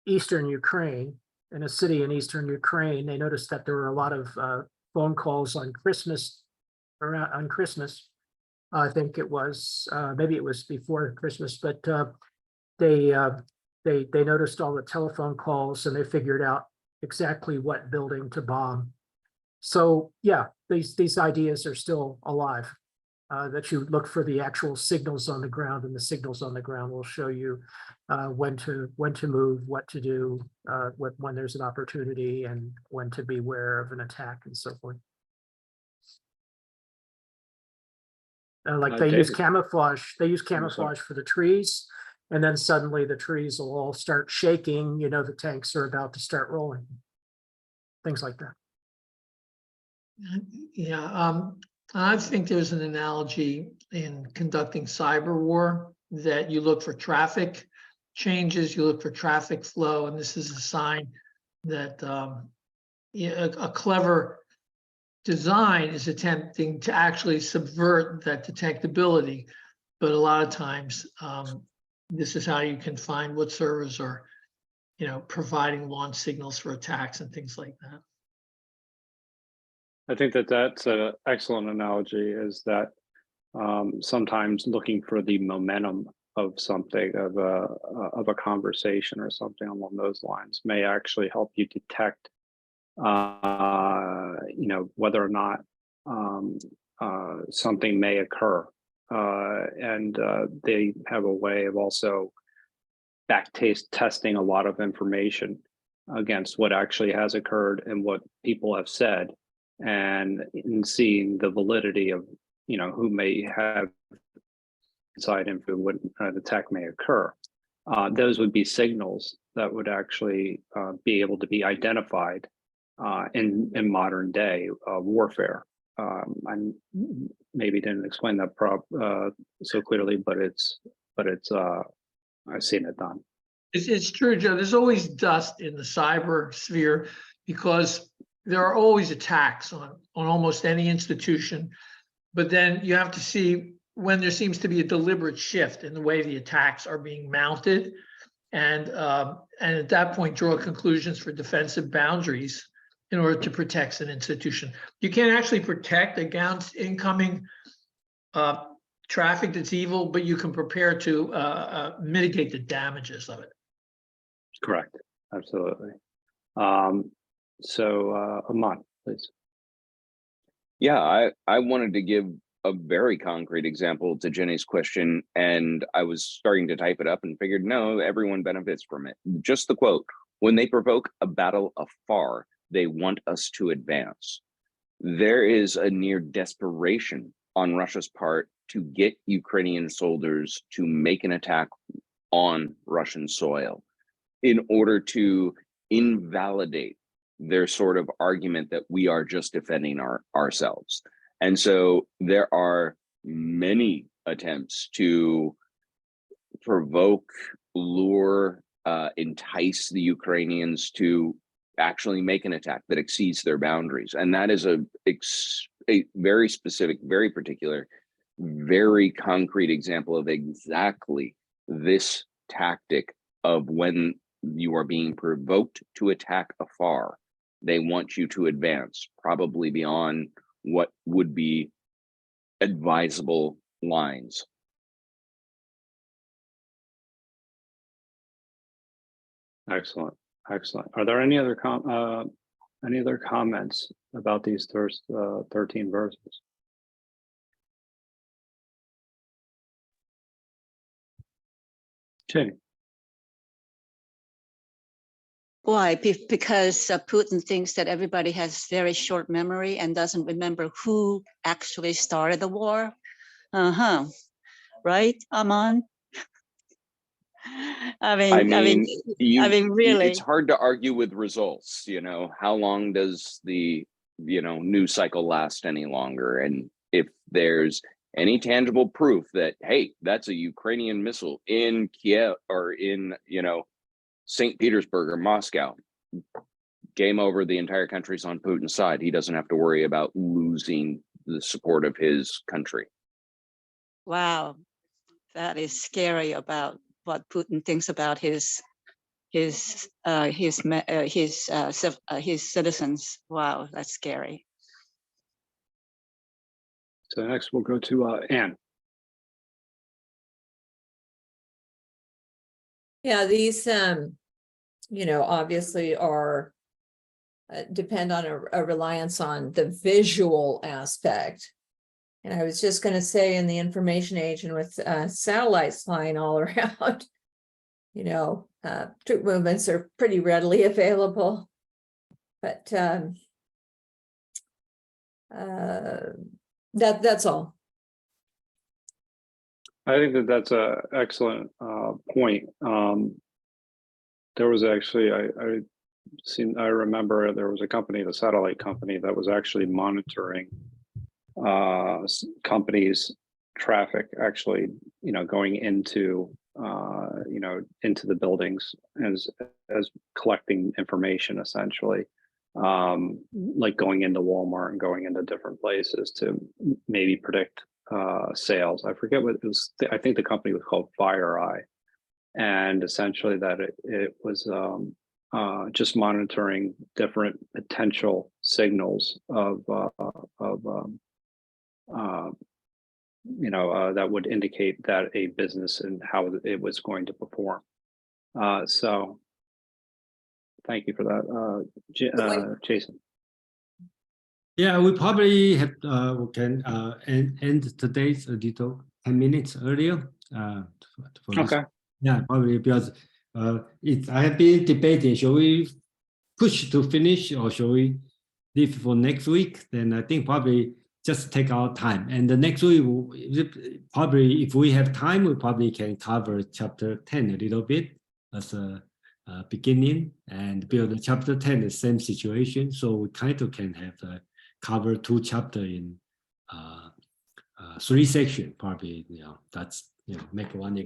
eastern Ukraine, in a city in eastern Ukraine. They noticed that there were a lot of phone calls on Christmas, I think it was, maybe it was before Christmas, but they noticed all the telephone calls and they figured out exactly what building to bomb. So yeah, these ideas are still alive. That you look for the actual signals on the ground, and the signals on the ground will show you when to move, what to do, when there's an opportunity, and when to beware of an attack and so forth. Like they use David. camouflage. They use camouflage for the trees, and then suddenly the trees will all start shaking. You know, the tanks are about to start rolling. Things like that. Yeah, I think there's an analogy in conducting cyber war that you look for traffic changes, you look for traffic flow, and this is a sign that a clever design is attempting to actually subvert that detectability. But a lot of times, this is how you can find what servers are, providing launch signals for attacks and things like that. I think that that's an excellent analogy, is that sometimes looking for the momentum of something, of a conversation or something along those lines may actually help you detect, whether or not something may occur. And they have a way of also testing a lot of information against what actually has occurred and what people have said, and in seeing the validity of, who may have inside info when an attack may occur. Those would be signals that would actually be able to be identified in modern day warfare. I maybe didn't explain that so clearly, but it's I've seen it done. It's true, Joe. There's always dust in the cyber sphere because there are always attacks on almost any institution. But then you have to see when there seems to be a deliberate shift in the way the attacks are being mounted, and at that point draw conclusions for defensive boundaries in order to protect an institution. You can't actually protect against incoming traffic that's evil, but you can prepare to mitigate the damages of it. Correct. Absolutely. So Aman, please. Yeah, I wanted to give a very concrete example to Jenny's question, and I was starting to type it up and figured, no, everyone benefits from it. Just the quote: "When they provoke a battle afar, they want us to advance." There is a near desperation on Russia's part to get Ukrainian soldiers to make an attack on Russian soil in order to invalidate their sort of argument that we are just defending ourselves. And so there are many attempts to provoke, lure, entice the Ukrainians to actually make an attack that exceeds their boundaries. And that is a very specific, very particular, very concrete example of exactly this tactic of when you are being provoked to attack afar. They want you to advance, probably beyond what would be advisable lines. Excellent. Excellent. Are there any other comments about these first 13 verses? Jenny. Why? Because Putin thinks that everybody has very short memory and doesn't remember who actually started the war. Right, Aman? I mean, really. It's hard to argue with results. How long does the news cycle last any longer? And if there's any tangible proof that, hey, that's a Ukrainian missile in Kiev or in St. Petersburg or Moscow, game over. The entire country's on Putin's side. He doesn't have to worry about losing the support of his country. Wow, that is scary about what Putin thinks about his citizens. Wow, that's scary. So next we'll go to Anne. Yeah, these, obviously are depend on a reliance on the visual aspect. And I was just going to say, in the information age and with satellites flying all around, troop movements are pretty readily available. But that's all. I think that's an excellent point. There was actually, I remember there was a company, the satellite company, that was actually monitoring companies' traffic, actually, going into into the buildings as collecting information, essentially, like going into Walmart and going into different places to maybe predict sales. I forget what it was. I think the company was called FireEye, and essentially that it was just monitoring different potential signals of that would indicate that a business and how it was going to perform. So thank you for that, Jason. Yeah, we probably have we can end today's a little 10 minutes earlier. For this. Okay. Yeah, probably because I have been debating, shall we push to finish or shall we leave for next week? Then I think probably just take our time. And the next week, probably if we have time, we probably can cover chapter 10 a little bit as a beginning, and build the chapter 10 the same situation. So we kind of can have cover 2 chapters in 3 sections, probably, that's, make one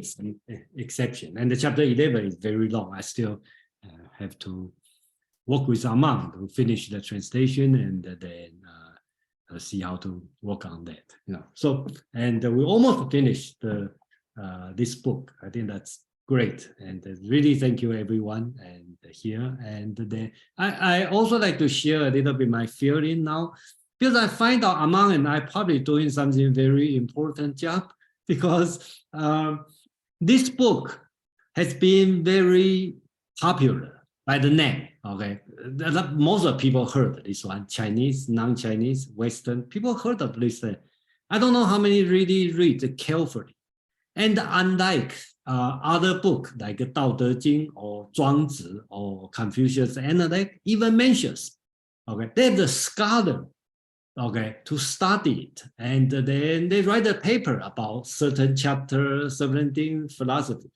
exception. And the chapter 11 is very long. I still have to work with Armand to finish the translation and then see how to work on that. So, and we almost finished this book. I think that's great, and really thank you everyone and here. And then I also like to share a little bit my feeling now, because I find out Armand and I probably doing something very important job, because this book has been very popular by the name. Okay, most of people heard this one, Chinese, non-Chinese, Western, people heard of this. I don't know how many really read it carefully. And unlike other books like Dao De Jing or Zhuangzi or Confucius Analect, even mentions, okay, they have the scholar, okay, to study it, and then they write a paper about certain chapter, certain thing, philosophy.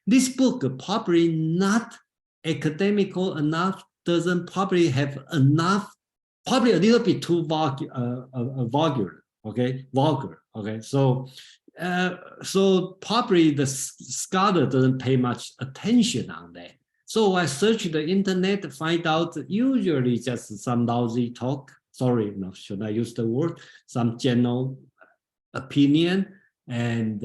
This book probably not academical enough, doesn't probably have enough, probably a little bit too vulgar, okay, okay. So probably the scholar doesn't pay much attention on that. So I searched the internet to find out usually just some lousy talk. Sorry, no, should I use the word? Some general opinion, and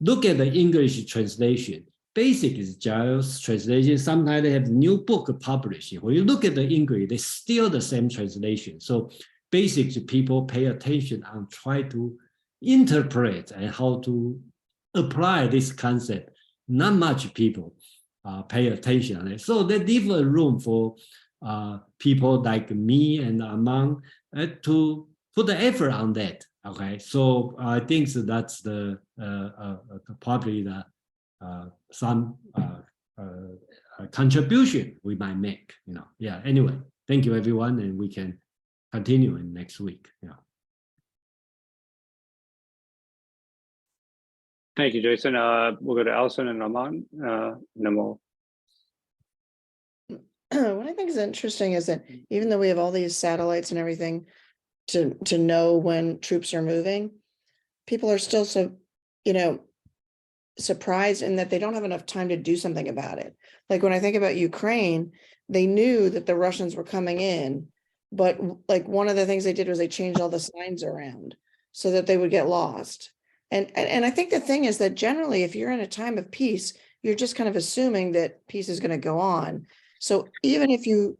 look at the English translation. Basic is Giles translation. Sometimes they have new book publishing. When you look at the English, they still the same translation. So basically people pay attention and try to interpret and how to apply this concept. Not much people pay attention on it. So they leave a room for people like me and Armand to put the effort on that. Okay, so I think that's the probably the some contribution we might make. Yeah. Anyway, thank you everyone, and we can continue in next week. Thank you, Jason. We'll go to Allison and Armand, and then we'll. What I think is interesting is that even though we have all these satellites and everything to know when troops are moving, people are still so, surprised in that they don't have enough time to do something about it. Like when I think about Ukraine, they knew that the Russians were coming in, but like one of the things they did was they changed all the signs around so that they would get lost. And I think the thing is that generally, if you're in a time of peace, you're just kind of assuming that peace is going to go on. So even if you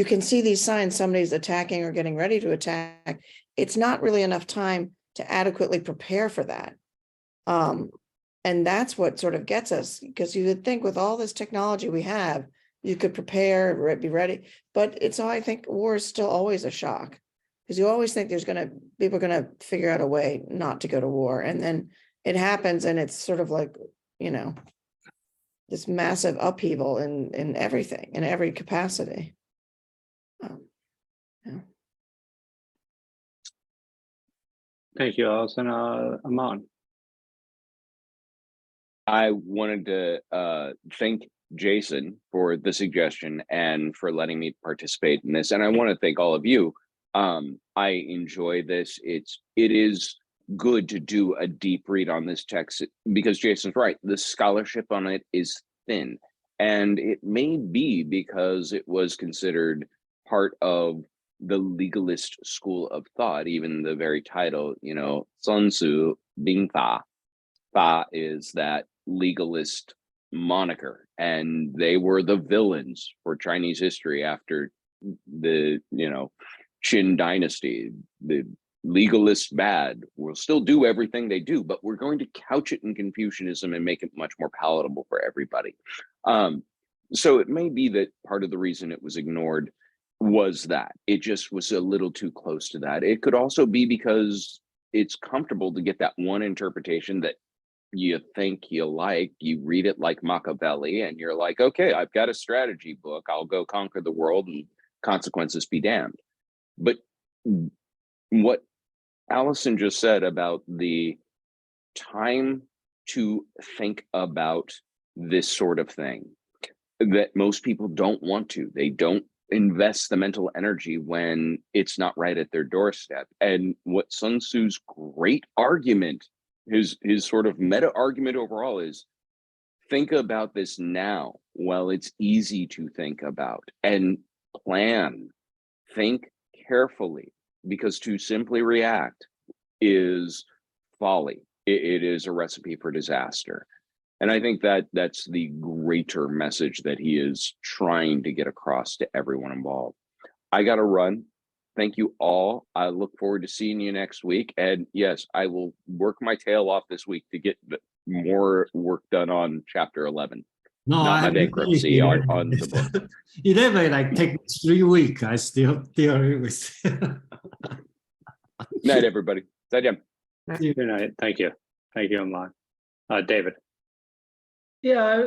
can see these signs, somebody's attacking or getting ready to attack, it's not really enough time to adequately prepare for that. And that's what sort of gets us, because you would think with all this technology we have, you could prepare, be ready. But I think war is still always a shock, because you always think people are gonna figure out a way not to go to war, and then it happens, and it's sort of like, this massive upheaval in everything, in every capacity. Yeah. Thank you, Allison. Armand. I wanted to thank Jason for the suggestion and for letting me participate in this. And I want to thank all of you. I enjoy this. It is good to do a deep read on this text, because Jason's right. The scholarship on it is thin. And it may be because it was considered part of the legalist school of thought. Even the very title, Sun Tzu, Bing Fa. Fa is that legalist moniker, and they were the villains for Chinese history after the Qin dynasty. The legalists bad. We'll still do everything they do, but we're going to couch it in Confucianism and make it much more palatable for everybody. So it may be that part of the reason it was ignored was that it just was a little too close to that. It could also be because it's comfortable to get that one interpretation that you think you like. You read it like Machiavelli and you're like, okay, I've got a strategy book. I'll go conquer the world and consequences be damned. But what Allison just said about the time to think about this sort of thing, that most people don't want to. They don't invest the mental energy when it's not right at their doorstep. And what Sun Tzu's great argument, his sort of meta argument overall is, think about this now while it's easy to think about, and plan, think carefully, because to simply react is folly. It is a recipe for disaster. And I think that that's the greater message that he is trying to get across to everyone involved. I got to run. Thank you all. I look forward to seeing you next week. And yes, I will work my tail off this week to get more work done on chapter 11. No, Not my I bankruptcy on the book. 11 like take 3 weeks. I still dealing with. Night, everybody. Good night. Thank you. Thank you, Amlan. David. Yeah, I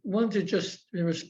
wanted to just